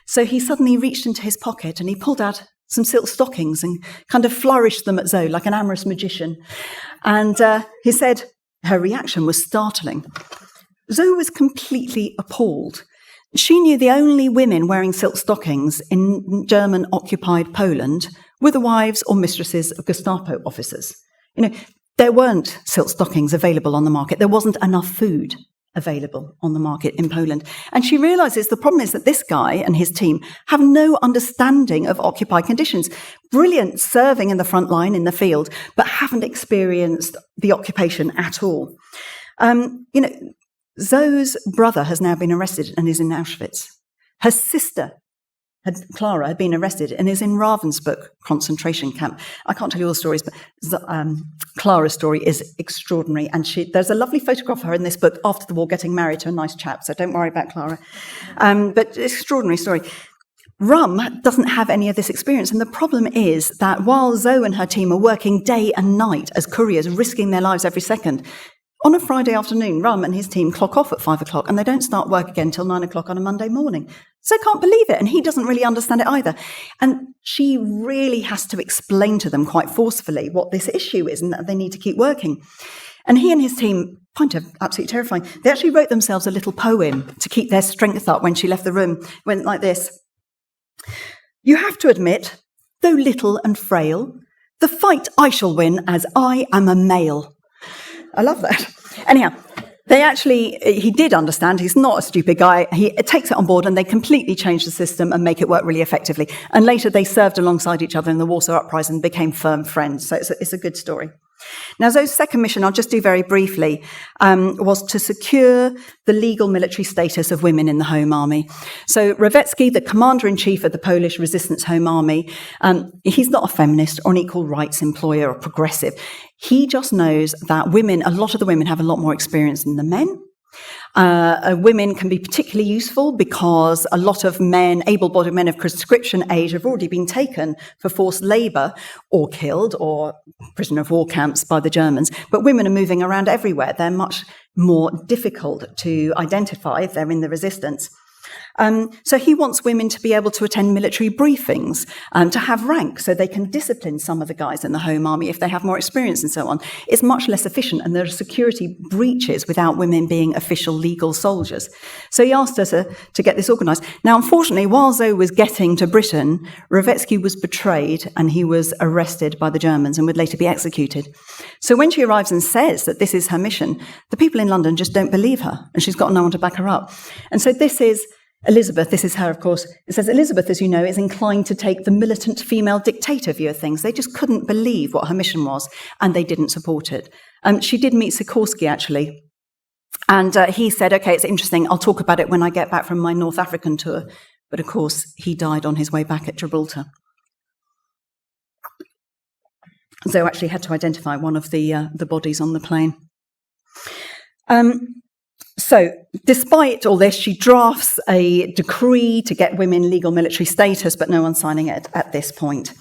So he suddenly reached into his pocket and he pulled out some silk stockings and kind of flourished them at Zoe like an amorous magician. And he said her reaction was startling. Zoe was completely appalled. She knew the only women wearing silk stockings in German-occupied Poland were the wives or mistresses of Gestapo officers. There weren't silk stockings available on the market. There wasn't enough food available on the market in Poland. And she realizes the problem is that this guy and his team have no understanding of occupied conditions. Brilliant serving in the front line in the field, but haven't experienced the occupation at all. Zoe's brother has now been arrested and is in Auschwitz. Her sister, Clara, had been arrested and is in Ravensbrück concentration camp. I can't tell you all the stories, but Clara's story is extraordinary. And there's a lovely photograph of her in this book after the war getting married to a nice chap, so don't worry about Clara. But extraordinary story. Rum doesn't have any of this experience, and the problem is that while Zoe and her team are working day and night as couriers, risking their lives every second, on a Friday afternoon, Rum and his team clock off at 5 o'clock and they don't start work again till 9 o'clock on a Monday morning. So can't believe it, and he doesn't really understand it either. And she really has to explain to them quite forcefully what this issue is and that they need to keep working. And he and his team find her absolutely terrifying. They actually wrote themselves a little poem to keep their strength up when she left the room. It went like this: "You have to admit, though little and frail, the fight I shall win as I am a male." I love that. Anyhow, he did understand. He's not a stupid guy. He takes it on board and they completely change the system and make it work really effectively. And later they served alongside each other in the Warsaw Uprising and became firm friends. So it's a good story. Now, Zoe's second mission, I'll just do very briefly, was to secure the legal military status of women in the Home Army. So Revetsky, the commander-in-chief of the Polish Resistance Home Army, he's not a feminist or an equal rights employer or progressive. He just knows that a lot of the women have a lot more experience than the men. Women can be particularly useful because a lot of men, able-bodied men of conscription age, have already been taken for forced labour or killed or prisoner of war camps by the Germans. But women are moving around everywhere. They're much more difficult to identify if they're in the resistance. So he wants women to be able to attend military briefings, to have rank so they can discipline some of the guys in the Home Army if they have more experience and so on. It's much less efficient, and there are security breaches without women being official legal soldiers. So he asked her to get this organised. Now, unfortunately, while Zoe was getting to Britain, Revetsky was betrayed and he was arrested by the Germans and would later be executed. So when she arrives and says that this is her mission, the people in London just don't believe her, and she's got no one to back her up. And so this is Elizabeth, this is her, of course. It says, Elizabeth, as you know, is inclined to take the militant female dictator view of things. They just couldn't believe what her mission was, and they didn't support it. She did meet Sikorsky, actually, and he said, OK, it's interesting, I'll talk about it when I get back from my North African tour. But of course, he died on his way back at Gibraltar. Zoe actually had to identify one of the bodies on the plane. So, despite all this, she drafts a decree to get women legal military status, but no one's signing it at this point.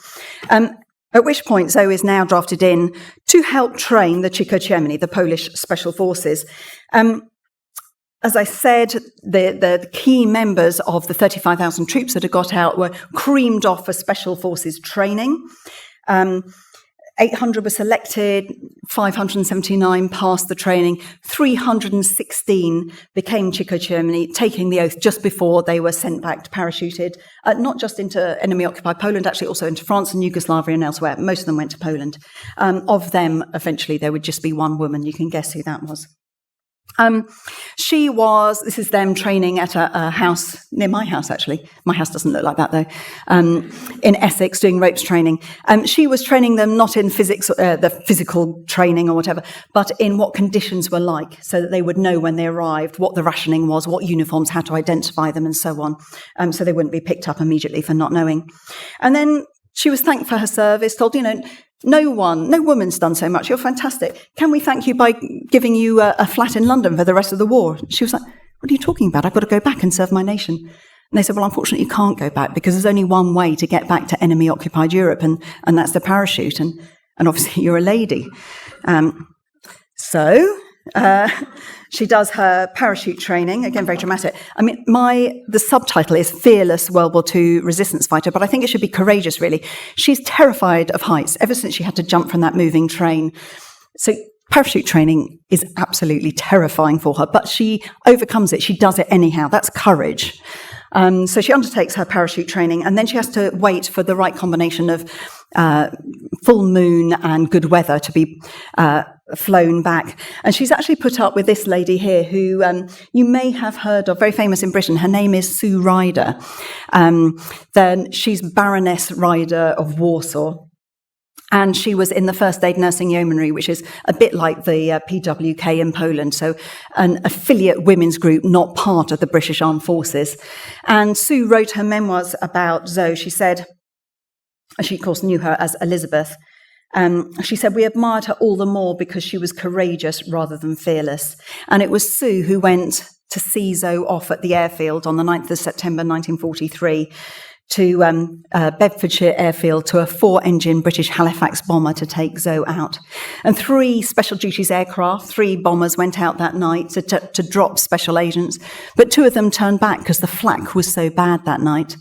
At which point, Zoe is now drafted in to help train the Cichociemni, the Polish special forces. As I said, the key members of the 35,000 troops that had got out were creamed off for special forces training. 800 were selected, 579 passed the training, 316 became Cichociemni, taking the oath just before they were sent back parachuted, not just into enemy-occupied Poland, actually also into France and Yugoslavia and elsewhere. Most of them went to Poland. Of them, eventually, there would just be one woman. You can guess who that was. This is them training at a house near my house, actually. My house doesn't look like that, though. In Essex, doing ropes training. She was training them not in physics, the physical training or whatever, but in what conditions were like, so that they would know when they arrived, what the rationing was, what uniforms, how to identify them, and so on. So they wouldn't be picked up immediately for not knowing. And then she was thanked for her service, told, no woman's done so much. You're fantastic. Can we thank you by giving you a flat in London for the rest of the war? She was like, what are you talking about? I've got to go back and serve my nation. And they said, well, unfortunately, you can't go back because there's only one way to get back to enemy-occupied Europe, and that's the parachute. And obviously, you're a lady. She does her parachute training, again, very dramatic. I mean, the subtitle is Fearless World War II Resistance Fighter, but I think it should be courageous, really. She's terrified of heights ever since she had to jump from that moving train. So parachute training is absolutely terrifying for her, but she overcomes it. She does it anyhow. That's courage. So she undertakes her parachute training, and then she has to wait for the right combination of full moon and good weather to be flown back. And she's actually put up with this lady here who you may have heard of, very famous in Britain. Her name is Sue Ryder. Then she's Baroness Ryder of Warsaw. And she was in the First Aid Nursing Yeomanry, which is a bit like the PWK in Poland, so an affiliate women's group, not part of the British Armed Forces. And Sue wrote her memoirs about Zoe. She said, she of course knew her as Elizabeth. She said, we admired her all the more because she was courageous rather than fearless. And it was Sue who went to see Zoe off at the airfield on the 9th of September 1943 to Bedfordshire Airfield to a 4-engine British Halifax bomber to take Zoe out. And 3 special duties aircraft, 3 bombers went out that night to drop special agents, but 2 of them turned back because the flak was so bad that night.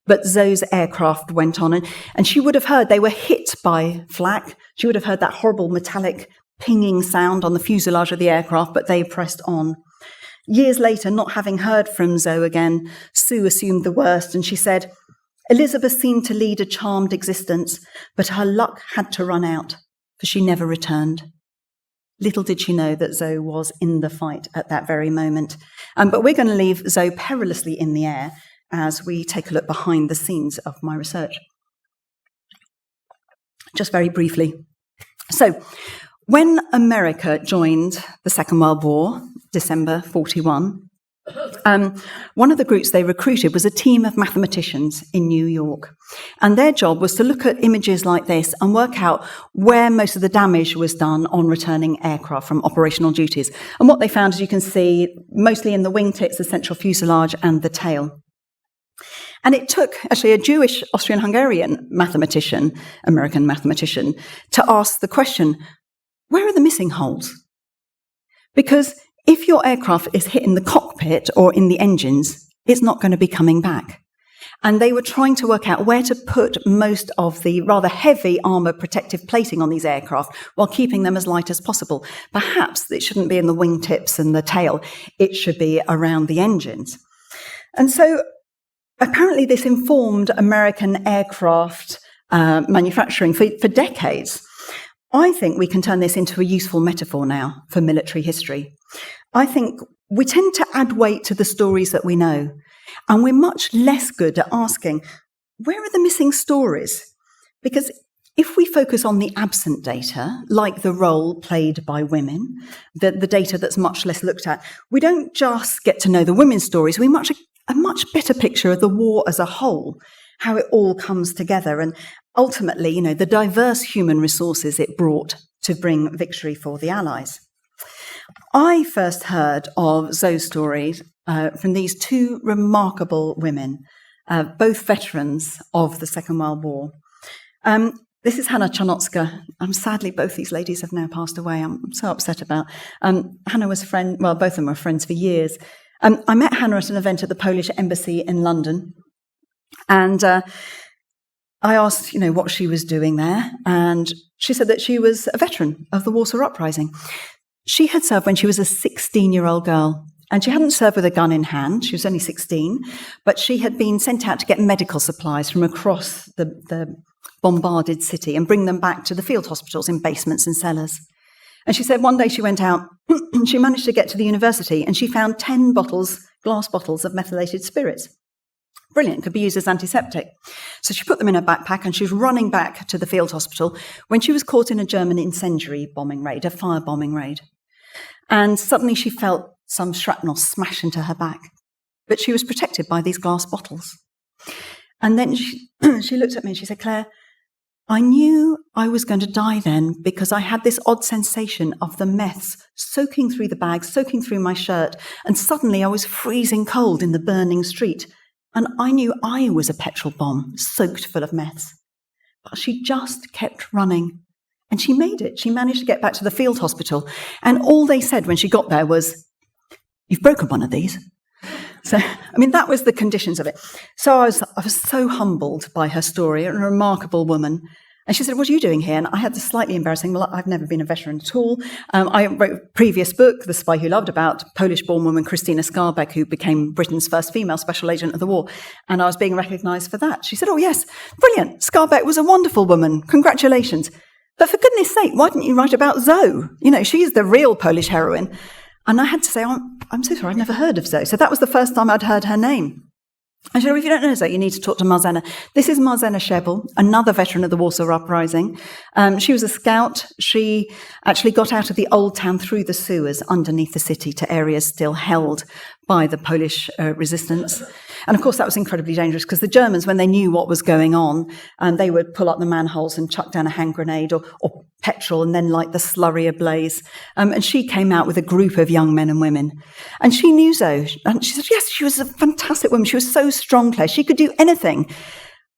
But Zoe's aircraft went on, and she would have heard they were hit by flak. She would have heard that horrible metallic pinging sound on the fuselage of the aircraft, but they pressed on. Years later, not having heard from Zoe again, Sue assumed the worst, and she said, Elizabeth seemed to lead a charmed existence, but her luck had to run out, for she never returned. Little did she know that Zoe was in the fight at that very moment. But we're going to leave Zoe perilously in the air as we take a look behind the scenes of my research. Just very briefly. So, when America joined the Second World War, December 1941, one of the groups they recruited was a team of mathematicians in New York. And their job was to look at images like this and work out where most of the damage was done on returning aircraft from operational duties. And what they found, as you can see, mostly in the wingtips, the central fuselage, and the tail. And it took, actually, a Jewish Austrian-Hungarian mathematician, American mathematician, to ask the question, where are the missing holes? Because if your aircraft is hit in the cockpit or in the engines, it's not going to be coming back. And they were trying to work out where to put most of the rather heavy armour protective plating on these aircraft while keeping them as light as possible. Perhaps it shouldn't be in the wingtips and the tail. It should be around the engines. And so apparently this informed American aircraft manufacturing for decades. I think we can turn this into a useful metaphor now for military history. I think we tend to add weight to the stories that we know, and we're much less good at asking, where are the missing stories? Because if we focus on the absent data, like the role played by women, the data that's much less looked at, we don't just get to know the women's stories, we a much better picture of the war as a whole, how it all comes together, and ultimately, you know, the diverse human resources it brought to bring victory for the Allies. I first heard of Zoe's story from these two remarkable women, both veterans of the Second World War. This is Hannah Charnocka. Sadly, both these ladies have now passed away. I'm so upset about. Hannah was a friend, well, both of them were friends for years. I met Hannah at an event at the Polish Embassy in London. And I asked, you know, what she was doing there. And she said that she was a veteran of the Warsaw Uprising. She had served when she was a 16-year-old girl. And she hadn't served with a gun in hand. She was only 16. But she had been sent out to get medical supplies from across the bombarded city and bring them back to the field hospitals in basements and cellars. And she said one day she went out, she managed to get to the university, and she found 10 glass bottles of methylated spirits. Brilliant, could be used as antiseptic. So she put them in her backpack and she was running back to the field hospital when she was caught in a German incendiary bombing raid, a firebombing raid. And suddenly she felt some shrapnel smash into her back. But she was protected by these glass bottles. And then she looked at me and she said, "Claire, I knew I was going to die then because I had this odd sensation of the meths soaking through the bag, soaking through my shirt, and suddenly I was freezing cold in the burning street. And I knew I was a petrol bomb soaked full of meths." But she just kept running. And she made it. She managed to get back to the field hospital. And all they said when she got there was, "You've broken one of these." So, I mean, that was the conditions of it. So I was so humbled by her story, a remarkable woman. And she said, "What are you doing here?" And I had this slightly embarrassing, well, I've never been a veteran at all. I wrote a previous book, The Spy Who Loved, about Polish-born woman Krystyna Skarbek, who became Britain's first female special agent of the war. And I was being recognised for that. She said, "Oh, yes, brilliant. Skarbek was a wonderful woman. Congratulations. But for goodness sake, why didn't you write about Zoe? You know, she's the real Polish heroine." And I had to say, I'm so sorry, I'd never heard of Zoe. So that was the first time I'd heard her name. I said, "If you don't know Zoe, you need to talk to Marzena." This is Marzena Szebel, another veteran of the Warsaw Uprising. She was a scout. She actually got out of the old town through the sewers underneath the city to areas still held by the Polish resistance. And of course, that was incredibly dangerous because the Germans, when they knew what was going on, they would pull up the manholes and chuck down a hand grenade or petrol and then light the slurry ablaze. And she came out with a group of young men and women. And she knew Zoe. And she said, "Yes, she was a fantastic woman. She was so strong, Claire. She could do anything."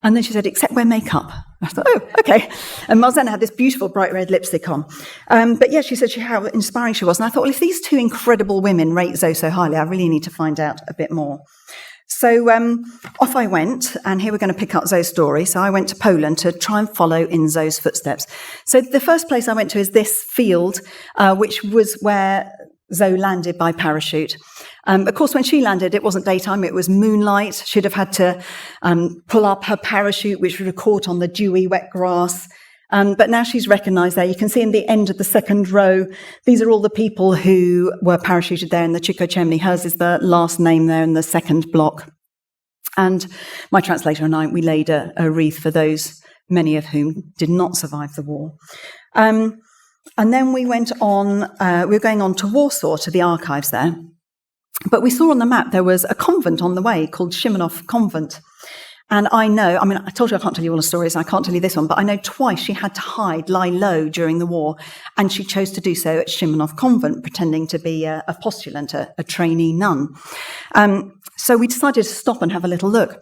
And then she said, "Except wear makeup." I thought, "Oh, okay." And Marzena had this beautiful bright red lipstick on. But yeah, she said how inspiring she was. And I thought, well, if these two incredible women rate Zoe so highly, I really need to find out a bit more. So off I went, and here we're going to pick up Zoe's story. So I went to Poland to try and follow in Zoe's footsteps. So the first place I went to is this field, which was where Zoe landed by parachute. Of course, when she landed, it wasn't daytime, it was moonlight. She'd have had to pull up her parachute, which would have caught on the dewy, wet grass. But now she's recognised there. You can see in the end of the second row, these are all the people who were parachuted there in the Chico chimney. Hers is the last name there in the second block. And my translator and I, we laid a wreath for those, many of whom did not survive the war. And then we went on, we were going on to Warsaw, to the archives there. But we saw on the map there was a convent on the way called Szymanów Convent. And I told you I can't tell you all the stories, and I can't tell you this one, but I know twice she had to hide, lie low during the war, and she chose to do so at Szymanów Convent, pretending to be a postulant, a trainee nun. So we decided to stop and have a little look.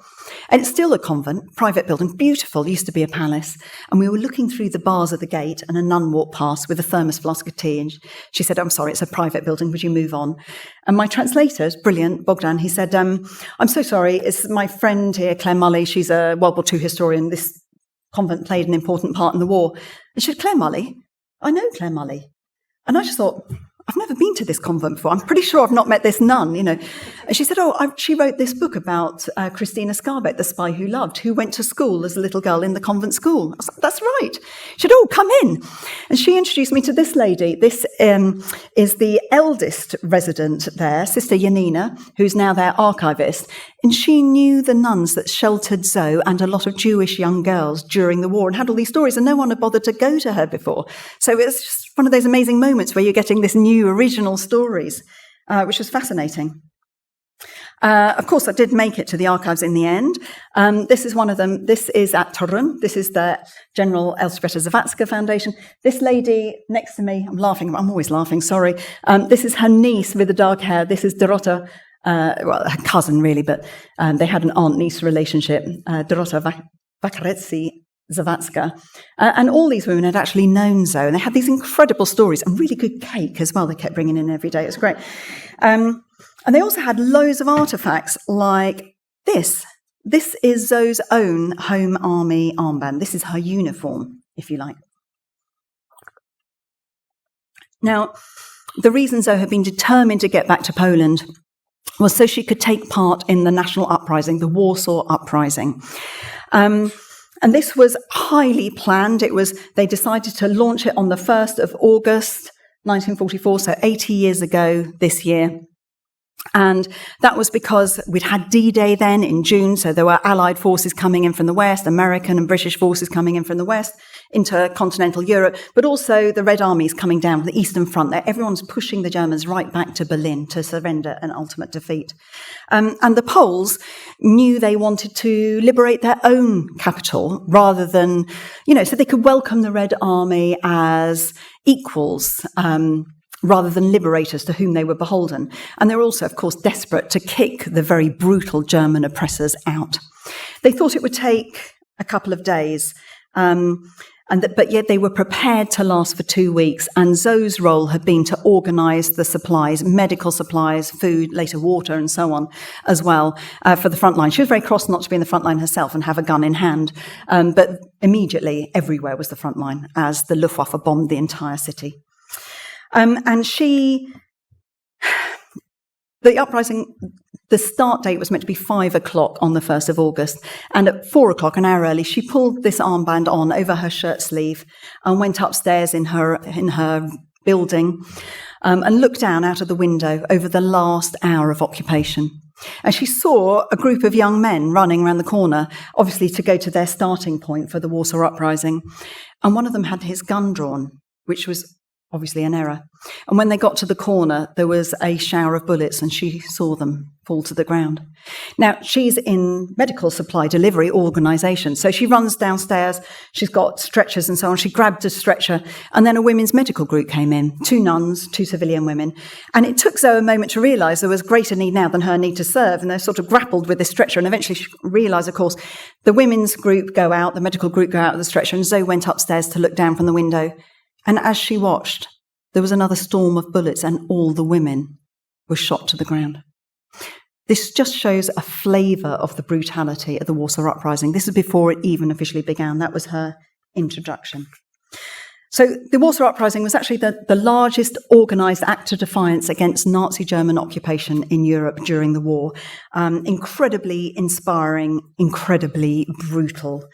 And it's still a convent, private building, beautiful, used to be a palace. And we were looking through the bars of the gate, and a nun walked past with a thermos flask of tea. And she said, "I'm sorry, it's a private building, would you move on?" And my translator is brilliant, Bogdan. He said, "I'm so sorry, it's my friend here, Claire Mully. She's a World War II historian. This convent played an important part in the war." And she said, "Claire Mully? I know Claire Mully." And I just thought, I've never been to this convent before. I'm pretty sure I've not met this nun, you know. And she said, she wrote this book about Krystyna Skarbek, The Spy Who Loved, who went to school as a little girl in the convent school. I was like, "That's right." She said, "Come in." And she introduced me to this lady. This is the eldest resident there, Sister Janina, who's now their archivist. And she knew the nuns that sheltered Zoe and a lot of Jewish young girls during the war and had all these stories, and no one had bothered to go to her before. So it's just one of those amazing moments where you're getting this new original stories, which was fascinating. Of course, I did make it to the archives in the end. This is one of them. This is at Torun. This is the General Elżbieta Zawadzka Foundation. This lady next to me, I'm laughing. I'm always laughing, sorry. This is her niece with the dark hair. This is Dorota, well, her cousin really, but they had an aunt-niece relationship, Dorota Wakarecki Zawadzka. And all these women had actually known Zoe, and they had these incredible stories and really good cake as well. They kept bringing in every day. It was great. And they also had loads of artifacts like this. This is Zoe's own Home Army armband. This is her uniform, if you like. Now, the reason Zoe had been determined to get back to Poland was so she could take part in the national uprising, the Warsaw Uprising. And this was highly planned. They decided to launch it on the 1st of August, 1944, so 80 years ago this year. And that was because we'd had D-Day then in June, so there were Allied forces coming in from the West, American and British forces coming in from the West into continental Europe, but also the Red Armies coming down from the Eastern Front. Everyone's pushing the Germans right back to Berlin to surrender and ultimate defeat. And the Poles knew they wanted to liberate their own capital rather than, so they could welcome the Red Army as equals, rather than liberators to whom they were beholden. And they were also, of course, desperate to kick the very brutal German oppressors out. They thought it would take a couple of days, but yet they were prepared to last for 2 weeks. And Zoe's role had been to organise the supplies, medical supplies, food, later water, and so on, as well, for the front line. She was very cross not to be in the front line herself and have a gun in hand. But immediately, everywhere was the front line as the Luftwaffe bombed the entire city. The uprising, the start date was meant to be 5 o'clock on the 1st of August. And at 4 o'clock, an hour early, she pulled this armband on over her shirt sleeve and went upstairs in her building and looked down out of the window over the last hour of occupation. And she saw a group of young men running around the corner, obviously to go to their starting point for the Warsaw Uprising. And one of them had his gun drawn, which was obviously an error. And when they got to the corner, there was a shower of bullets and she saw them fall to the ground. Now, she's in medical supply delivery organisation, so she runs downstairs, she's got stretchers and so on, she grabbed a stretcher, and then a women's medical group came in, 2 nuns, 2 civilian women, and it took Zoe a moment to realise there was greater need now than her need to serve, and they sort of grappled with this stretcher, and eventually she realised, of course, the women's group go out, the medical group go out of the stretcher, and Zoe went upstairs to look down from the window. And as she watched, there was another storm of bullets and all the women were shot to the ground. This just shows a flavour of the brutality of the Warsaw Uprising. This is before it even officially began. That was her introduction. So the Warsaw Uprising was actually the largest organised act of defiance against Nazi German occupation in Europe during the war. Incredibly inspiring, incredibly brutal.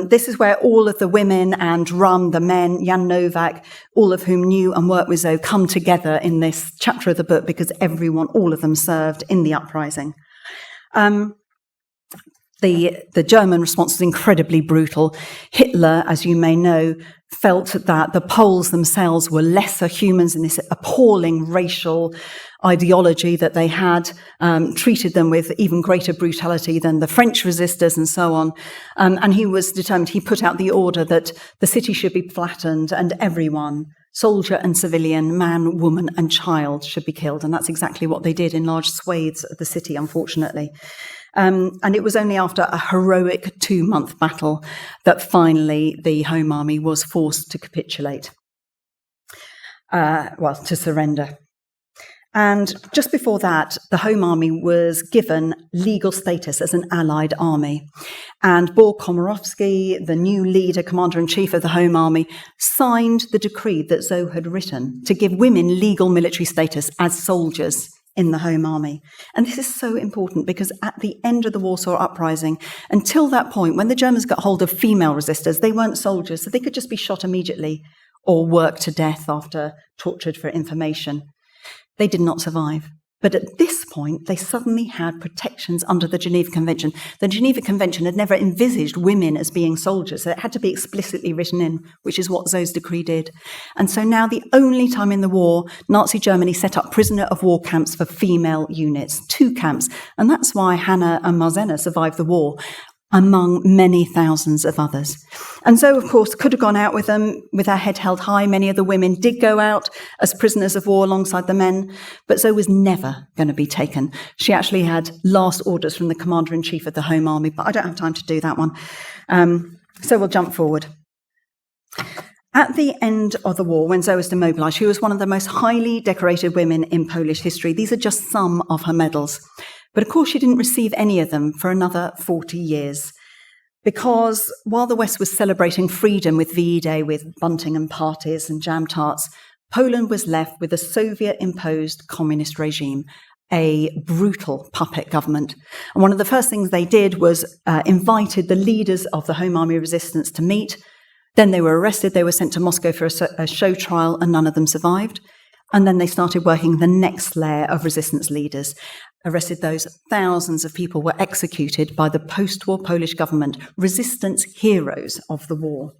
This is where all of the women and Rum, the men, Jan Novak, all of whom knew and worked with Zoe, come together in this chapter of the book because all of them served in the uprising. The German response was incredibly brutal. Hitler, as you may know, felt that the Poles themselves were lesser humans in this appalling racial ideology that they had, treated them with even greater brutality than the French resistors and so on. And he was determined, he put out the order that the city should be flattened and everyone, soldier and civilian, man, woman and child, should be killed. And that's exactly what they did in large swathes of the city, unfortunately. And it was only after a heroic 2-month battle that finally the Home Army was forced to capitulate, to surrender. And just before that, the Home Army was given legal status as an Allied army. And Bo Komorowski, the new leader, commander-in-chief of the Home Army, signed the decree that Zoe had written to give women legal military status as soldiers in the Home Army. And this is so important because at the end of the Warsaw Uprising, until that point, when the Germans got hold of female resistors, they weren't soldiers, so they could just be shot immediately or worked to death after tortured for information. They did not survive. But at this point, they suddenly had protections under the Geneva Convention. The Geneva Convention had never envisaged women as being soldiers, so it had to be explicitly written in, which is what Zoe's decree did. And so now the only time in the war, Nazi Germany set up prisoner of war camps for female units, 2 camps. And that's why Hannah and Marzena survived the war, among many thousands of others. And Zoe, of course, could have gone out with them with her head held high. Many of the women did go out as prisoners of war alongside the men, but Zoe was never going to be taken. She actually had last orders from the Commander-in-Chief of the Home Army, but I don't have time to do that one. So we'll jump forward. At the end of the war, when Zoe was demobilised, she was one of the most highly decorated women in Polish history. These are just some of her medals. But of course, she didn't receive any of them for another 40 years. Because while the West was celebrating freedom with VE Day, with bunting and parties and jam tarts, Poland was left with a Soviet-imposed communist regime, a brutal puppet government. And one of the first things they did was invited the leaders of the Home Army resistance to meet. Then they were arrested, they were sent to Moscow for a show trial, and none of them survived. And then they started working the next layer of resistance leaders, arrested those. Thousands of people were executed by the post-war Polish government, resistance heroes of the war.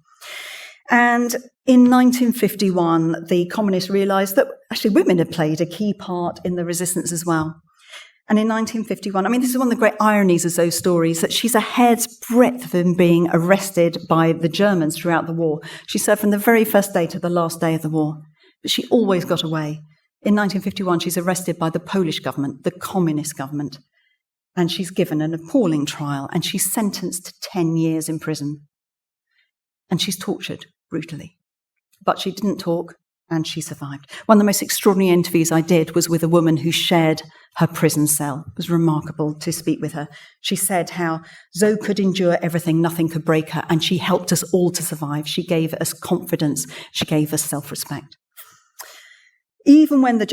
And in 1951, the communists realised that actually women had played a key part in the resistance as well. And in 1951, I mean, this is one of the great ironies of those stories, that she's a hair's breadth of being arrested by the Germans throughout the war. She served from the very first day to the last day of the war. But she always got away. In 1951, she's arrested by the Polish government, the communist government, and she's given an appalling trial, and she's sentenced to 10 years in prison. And she's tortured brutally. But she didn't talk, and she survived. One of the most extraordinary interviews I did was with a woman who shared her prison cell. It was remarkable to speak with her. She said how Zoe could endure everything, nothing could break her, and she helped us all to survive. She gave us confidence. She gave us self-respect. Even when the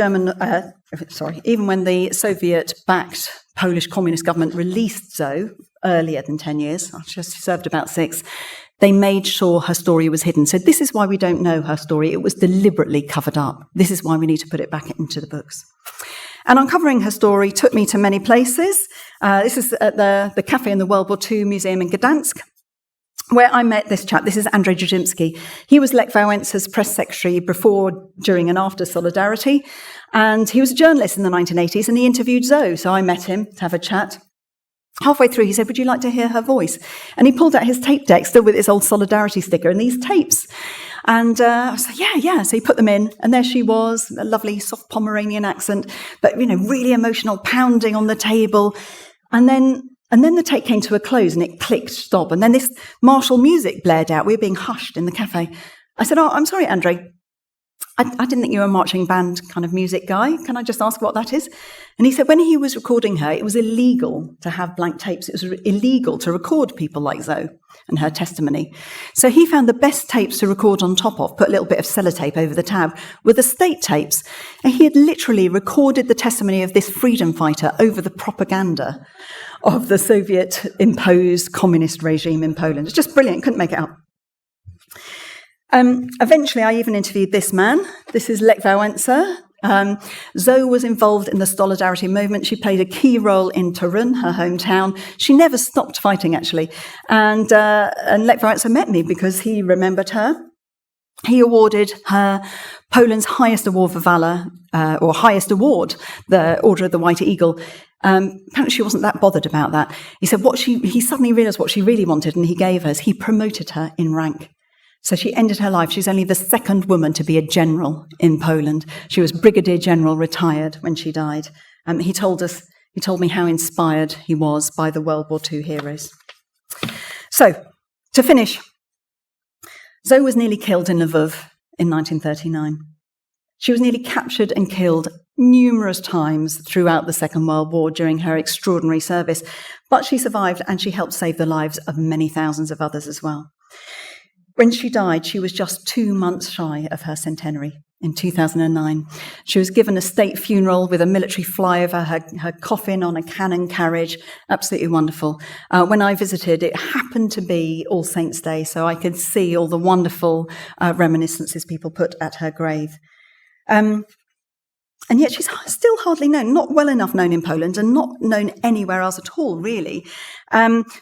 Soviet-backed Polish communist government released Zoe earlier than 10 years, she served about 6, they made sure her story was hidden. So this is why we don't know her story. It was deliberately covered up. This is why we need to put it back into the books. And uncovering her story took me to many places. This is at the Cafe in the World War II Museum in Gdansk, where I met this chap. This is Andrzej Drzymski. He was Lech Wałęsa's press secretary before, during and after Solidarity. And he was a journalist in the 1980s, and he interviewed Zoe. So I met him to have a chat. Halfway through, he said, would you like to hear her voice? And he pulled out his tape deck, still with his old Solidarity sticker, and these tapes. And I was like, yeah. So he put them in, and there she was, a lovely soft Pomeranian accent, but, really emotional, pounding on the table. And then the tape came to a close and it clicked stop. And then this martial music blared out. We were being hushed in the cafe. I said, I'm sorry, Andrzej. I didn't think you were a marching band kind of music guy. Can I just ask what that is? And he said when he was recording her, it was illegal to have blank tapes. It was illegal to record people like Zoe and her testimony. So he found the best tapes to record on top of, put a little bit of sellotape over the tab, were the state tapes. And he had literally recorded the testimony of this freedom fighter over the propaganda of the Soviet-imposed communist regime in Poland. It's just brilliant. Couldn't make it up. Eventually, I even interviewed this man. This is Lech Wałęsa. Zoe was involved in the Solidarity movement. She played a key role in Torun, her hometown. She never stopped fighting, actually. And Lech Wałęsa met me because he remembered her. He awarded her Poland's highest award for valour, or highest award, the Order of the White Eagle. Apparently she wasn't that bothered about that. He said he suddenly realised what she really wanted, and he gave her, he promoted her in rank. So she ended her life. She's only the second woman to be a general in Poland. She was brigadier general, retired when she died. He told me how inspired he was by the World War II heroes. So, to finish, Zoe was nearly killed in Lvov in 1939. She was nearly captured and killed numerous times throughout the Second World War during her extraordinary service, but she survived and she helped save the lives of many thousands of others as well. When she died, she was just 2 months shy of her centenary in 2009. She was given a state funeral with a military flyover, her coffin on a cannon carriage. Absolutely wonderful. When I visited, it happened to be All Saints' Day, so I could see all the wonderful reminiscences people put at her grave. And yet she's still hardly known, not well enough known in Poland and not known anywhere else at all, really.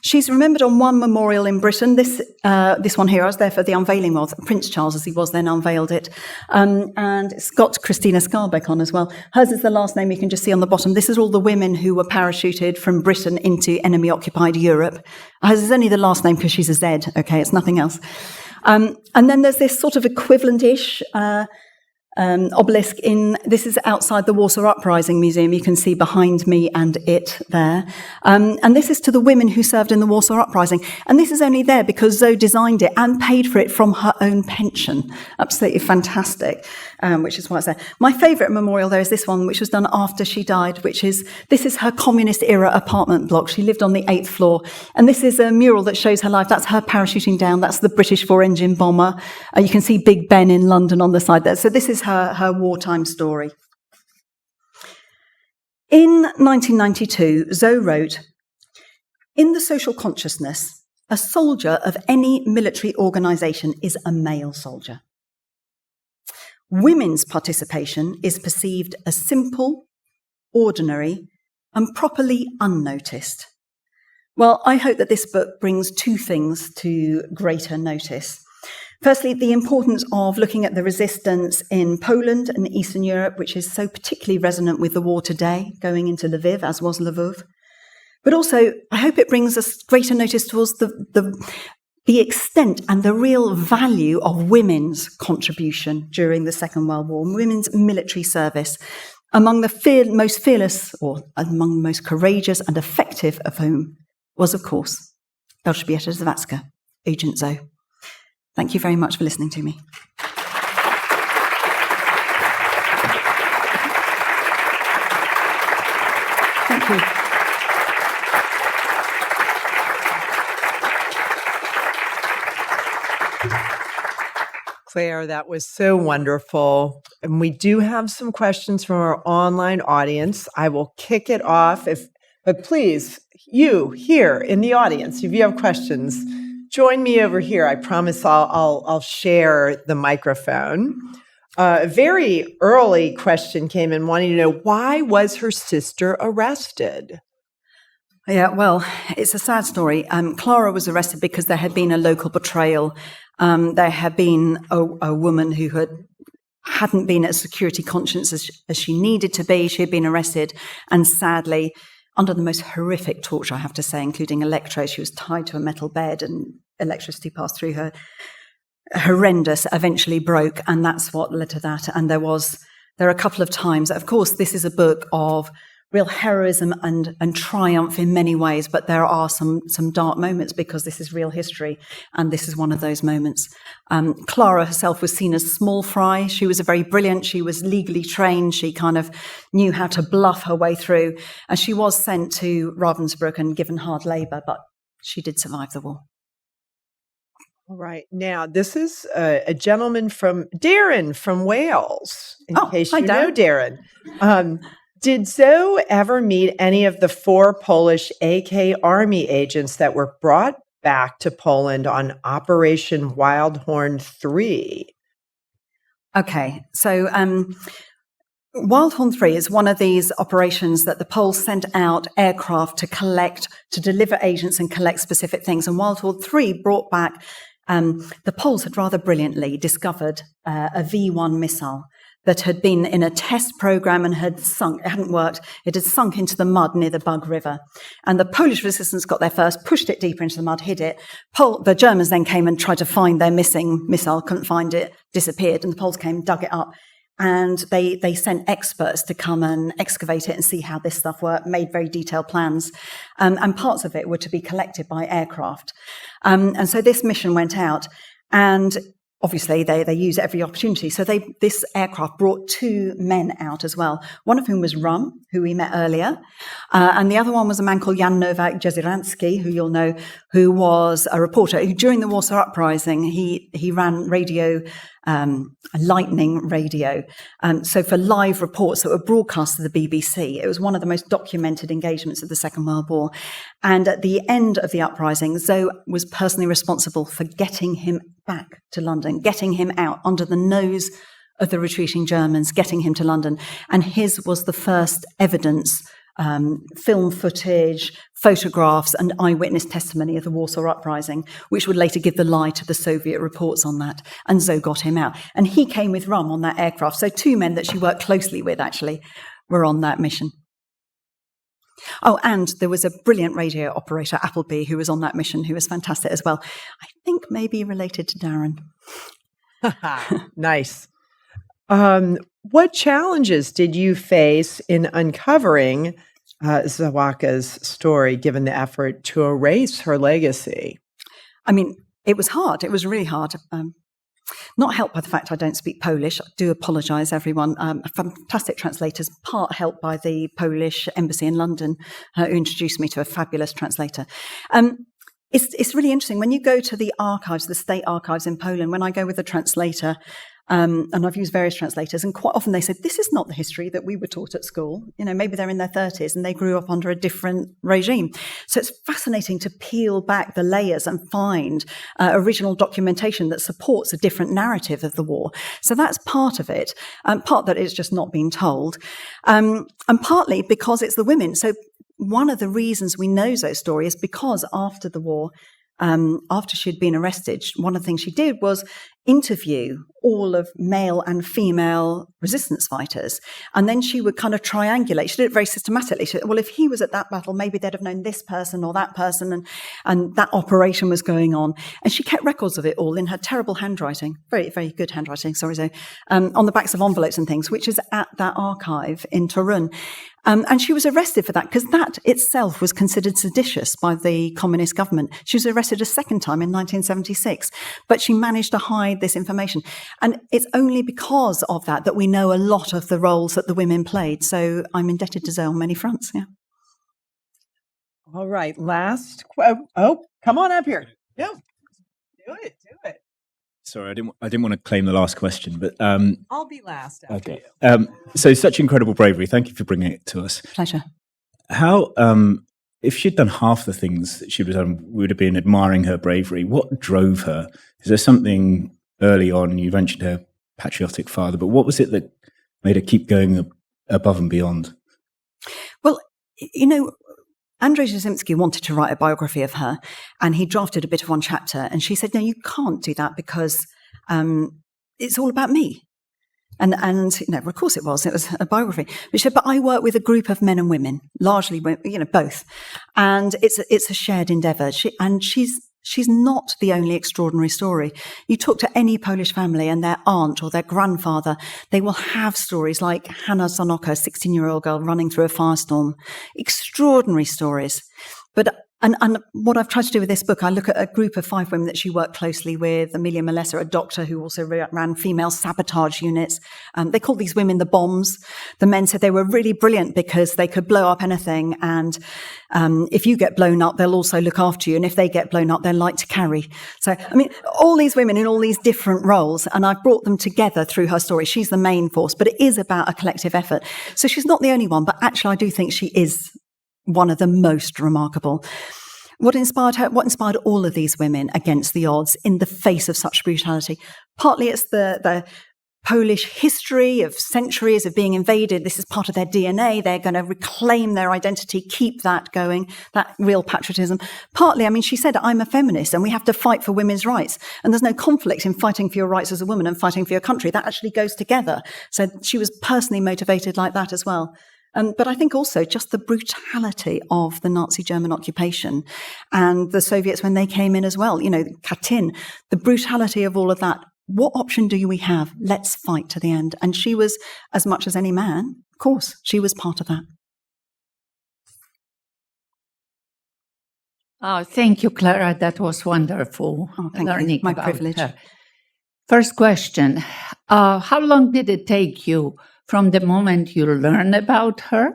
She's remembered on one memorial in Britain. This one here, I was there for the unveiling of Prince Charles, as he was then, unveiled it. And it's got Christina Skarbek on as well. Hers is the last name you can just see on the bottom. This is all the women who were parachuted from Britain into enemy-occupied Europe. Hers is only the last name because she's a Z, okay, it's nothing else. And then there's this sort of equivalent-ish obelisk this is outside the Warsaw Uprising Museum. You can see behind me and it there. And this is to the women who served in the Warsaw Uprising. And this is only there because Zoe designed it and paid for it from her own pension. Absolutely fantastic, which is why it's there. My favourite memorial there is this one, which was done after she died, this is her communist-era apartment block. She lived on the 8th floor. And this is a mural that shows her life. That's her parachuting down. That's the British four-engine bomber. You can see Big Ben in London on the side there. So this is her wartime story. In 1992, Zoe wrote, "In the social consciousness, a soldier of any military organisation is a male soldier. Women's participation is perceived as simple, ordinary, and properly unnoticed." Well, I hope that this book brings two things to greater notice. Firstly, the importance of looking at the resistance in Poland and Eastern Europe, which is so particularly resonant with the war today, going into Lviv, as was Lvov. But also, I hope it brings us greater notice towards the extent and the real value of women's contribution during the Second World War, women's military service, among the most fearless, or among the most courageous and effective of whom was, of course, Elżbieta Zawadzka, Agent Zoe. Thank you very much for listening to me. Thank you. Claire, that was so wonderful. And we do have some questions from our online audience. I will kick it off. But please, you here in the audience, if you have questions, join me over here. I promise I'll share the microphone. A very early question came in wanting to know, why was her sister arrested? Yeah, well, it's a sad story. Clara was arrested because there had been a local betrayal. There had been a woman who hadn't been as security conscious as she needed to be. She had been arrested, and sadly, under the most horrific torture, I have to say, including electrodes. She was tied to a metal bed and electricity passed through her. Horrendous, eventually broke, and that's what led to that. And there are a couple of times, of course, this is a book of real heroism and triumph in many ways, but there are some dark moments because this is real history, and this is one of those moments. Clara herself was seen as small fry. She was she was legally trained, she kind of knew how to bluff her way through, and she was sent to Ravensbrück and given hard labour, but she did survive the war. All right. Now, this is a gentleman from Darren from Wales, in case you know Darren. Did Zoe ever meet any of the 4 Polish AK Army agents that were brought back to Poland on Operation Wildhorn 3? Okay, so Wildhorn 3 is one of these operations that the Poles sent out aircraft to deliver agents and collect specific things. And Wildhorn 3 brought back, the Poles had rather brilliantly discovered a V1 missile that had been in a test program and had sunk. It hadn't worked. It had sunk into the mud near the Bug River. And the Polish resistance got there first, pushed it deeper into the mud, hid it. The Germans then came and tried to find their missing missile, couldn't find it, disappeared. And the Poles came, dug it up. And they sent experts to come and excavate it and see how this stuff worked, made very detailed plans. And parts of it were to be collected by aircraft. And so this mission went out, and obviously, they use every opportunity. So this aircraft brought 2 men out as well, one of whom was Rum, who we met earlier, and the other one was a man called Jan Nowak Jeziransky, who you'll know, who was a reporter who, during the Warsaw Uprising, he ran radio, lightning radio, so for live reports that were broadcast to the BBC. It was one of the most documented engagements of the Second World War. And at the end of the uprising, Zoe was personally responsible for getting him back to London, getting him out under the nose of the retreating Germans, getting him to London. And his was the first evidence, film footage, photographs, and eyewitness testimony of the Warsaw Uprising, which would later give the lie to the Soviet reports on that. And Zoe got him out. And he came with Rum on that aircraft. So two men that she worked closely with, actually, were on that mission. Oh, and there was a brilliant radio operator, Appleby, who was on that mission, who was fantastic as well. I think maybe related to Darren. Nice. What challenges did you face in uncovering Zawaka's story, given the effort to erase her legacy? I mean, it was hard. It was really hard. Not helped by the fact I don't speak Polish. I do apologise, everyone. Fantastic translators, part helped by the Polish embassy in London, who introduced me to a fabulous translator. It's really interesting. When you go to the archives, the state archives in Poland, when I go with a translator, and I've used various translators, and quite often they say, this is not the history that we were taught at school. You know, maybe they're in their 30s and they grew up under a different regime. So it's fascinating to peel back the layers and find original documentation that supports a different narrative of the war. So that's part of it, part that it's just not being told, and partly because it's the women. So one of the reasons we know Zoe's story is because after the war, after she'd been arrested, one of the things she did was interview all of male and female resistance fighters. And then she would kind of triangulate. She did it very systematically. She said, well, if he was at that battle, maybe they'd have known this person or that person, and that operation was going on. And she kept records of it all in her terrible handwriting, very, very good handwriting, sorry, Zoe, on the backs of envelopes and things, which is at that archive in Torun. And she was arrested for that because that itself was considered seditious by the communist government. She was arrested a second time in 1976, but she managed to hide this information. And it's only because of that that we know a lot of the roles that the women played. So I'm indebted to Zoe on many fronts, yeah. All right, last. Come on up here. No, do it. Sorry, I didn't want to claim the last question, but I'll be last after okay. you. So such incredible bravery. Thank you for bringing it to us. Pleasure. How, if she'd done half the things that she would have done, we would have been admiring her bravery. What drove her? Is there something early on? You mentioned her patriotic father, but what was it that made her keep going above and beyond? Well, you know, Andrzej Jasimski wanted to write a biography of her, and he drafted a bit of one chapter, and she said, no, you can't do that because it's all about me. And you know, of course it was a biography. But she said, but I work with a group of men and women, largely, you know, both. And it's a shared endeavour. She's not the only extraordinary story. You talk to any Polish family and their aunt or their grandfather, they will have stories like Hanna Zanoka, a 16-year-old girl running through a firestorm. Extraordinary stories. But and what I've tried to do with this book, I look at a group of 5 women that she worked closely with, Amelia Malesa, a doctor who also ran female sabotage units. They called these women the bombs. The men said they were really brilliant because they could blow up anything. And if you get blown up, they'll also look after you. And if they get blown up, they're light to carry. So, I mean, all these women in all these different roles, and I've brought them together through her story. She's the main force, but it is about a collective effort. So she's not the only one, but actually I do think she is one of the most remarkable. What inspired her? What inspired all of these women against the odds in the face of such brutality? Partly it's the Polish history of centuries of being invaded. This is part of their DNA. They're going to reclaim their identity, keep that going, that real patriotism. Partly, I mean, she said, I'm a feminist and we have to fight for women's rights. And there's no conflict in fighting for your rights as a woman and fighting for your country. That actually goes together. So she was personally motivated like that as well. But I think also just the brutality of the Nazi German occupation and the Soviets when they came in as well, you know, Katyn, the brutality of all of that. What option do we have? Let's fight to the end. And she was, as much as any man, of course, she was part of that. Oh, thank you, Clara. That was wonderful. Oh, thank you. My privilege. Her. First question. How long did it take you from the moment you learned about her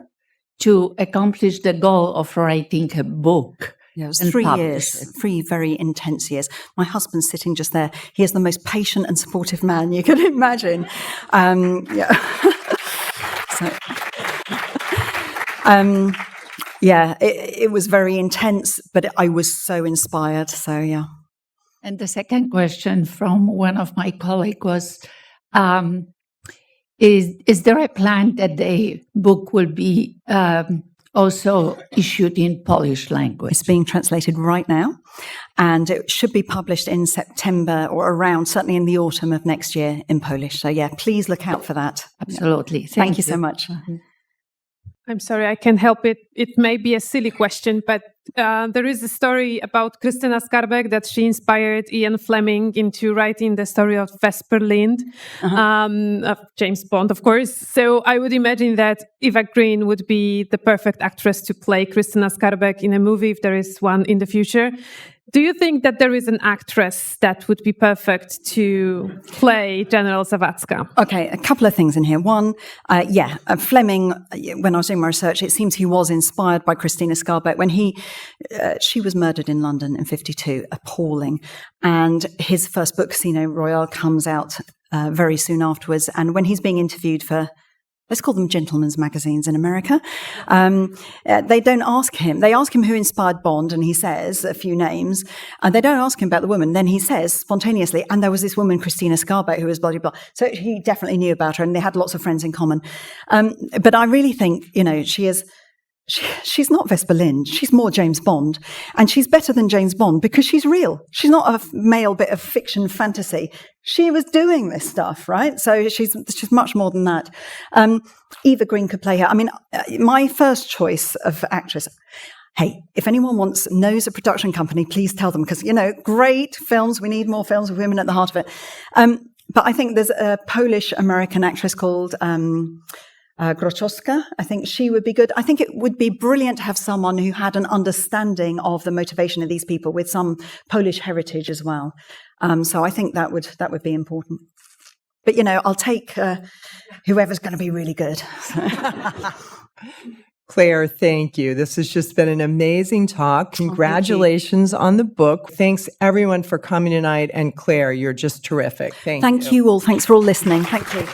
to accomplish the goal of writing a book? Yeah, it was 3 years, 3 very intense years. My husband's sitting just there. He is the most patient and supportive man you can imagine. It was very intense, but I was so inspired. So, yeah. And the second question from one of my colleagues was, Is there a plan that the book will be also issued in Polish language? It's being translated right now, and it should be published in September or around, certainly in the autumn of next year in Polish. So yeah, please look out for that. Absolutely. Thank you so much. I'm sorry, I can't help it. It may be a silly question, but there is a story about Krystyna Skarbek that she inspired Ian Fleming into writing the story of Vesper Lynd, of James Bond, of course. So I would imagine that Eva Green would be the perfect actress to play Krystyna Skarbek in a movie if there is one in the future. Do you think that there is an actress that would be perfect to play General Zawadzka? Okay, a couple of things in here. One, Fleming, when I was doing my research, it seems he was inspired by Krystyna Skarbek when she was murdered in London in 1952, appalling. And his first book, Casino Royale, comes out very soon afterwards. And when he's being interviewed for, let's call them gentlemen's magazines in America, they don't ask him. They ask him who inspired Bond, and he says a few names. And they don't ask him about the woman. Then he says spontaneously, and there was this woman, Krystyna Skarbek, who was blah, blah, blah. So he definitely knew about her, and they had lots of friends in common. But I really think, she's not Vesper Lynd. She's more James Bond. And she's better than James Bond because she's real. She's not a male bit of fiction fantasy. She was doing this stuff, right? So she's much more than that. Eva Green could play her. I mean, my first choice of actress, hey, if anyone knows a production company, please tell them because, great films. We need more films with women at the heart of it. But I think there's a Polish-American actress called Grochowska. I think she would be good. I think it would be brilliant to have someone who had an understanding of the motivation of these people with some Polish heritage as well. So I think that would be important. But, I'll take whoever's going to be really good. Claire, thank you. This has just been an amazing talk. Congratulations on the book. Thanks, everyone, for coming tonight. And Claire, you're just terrific. Thank you. Thank you all. Thanks for all listening. Thank you.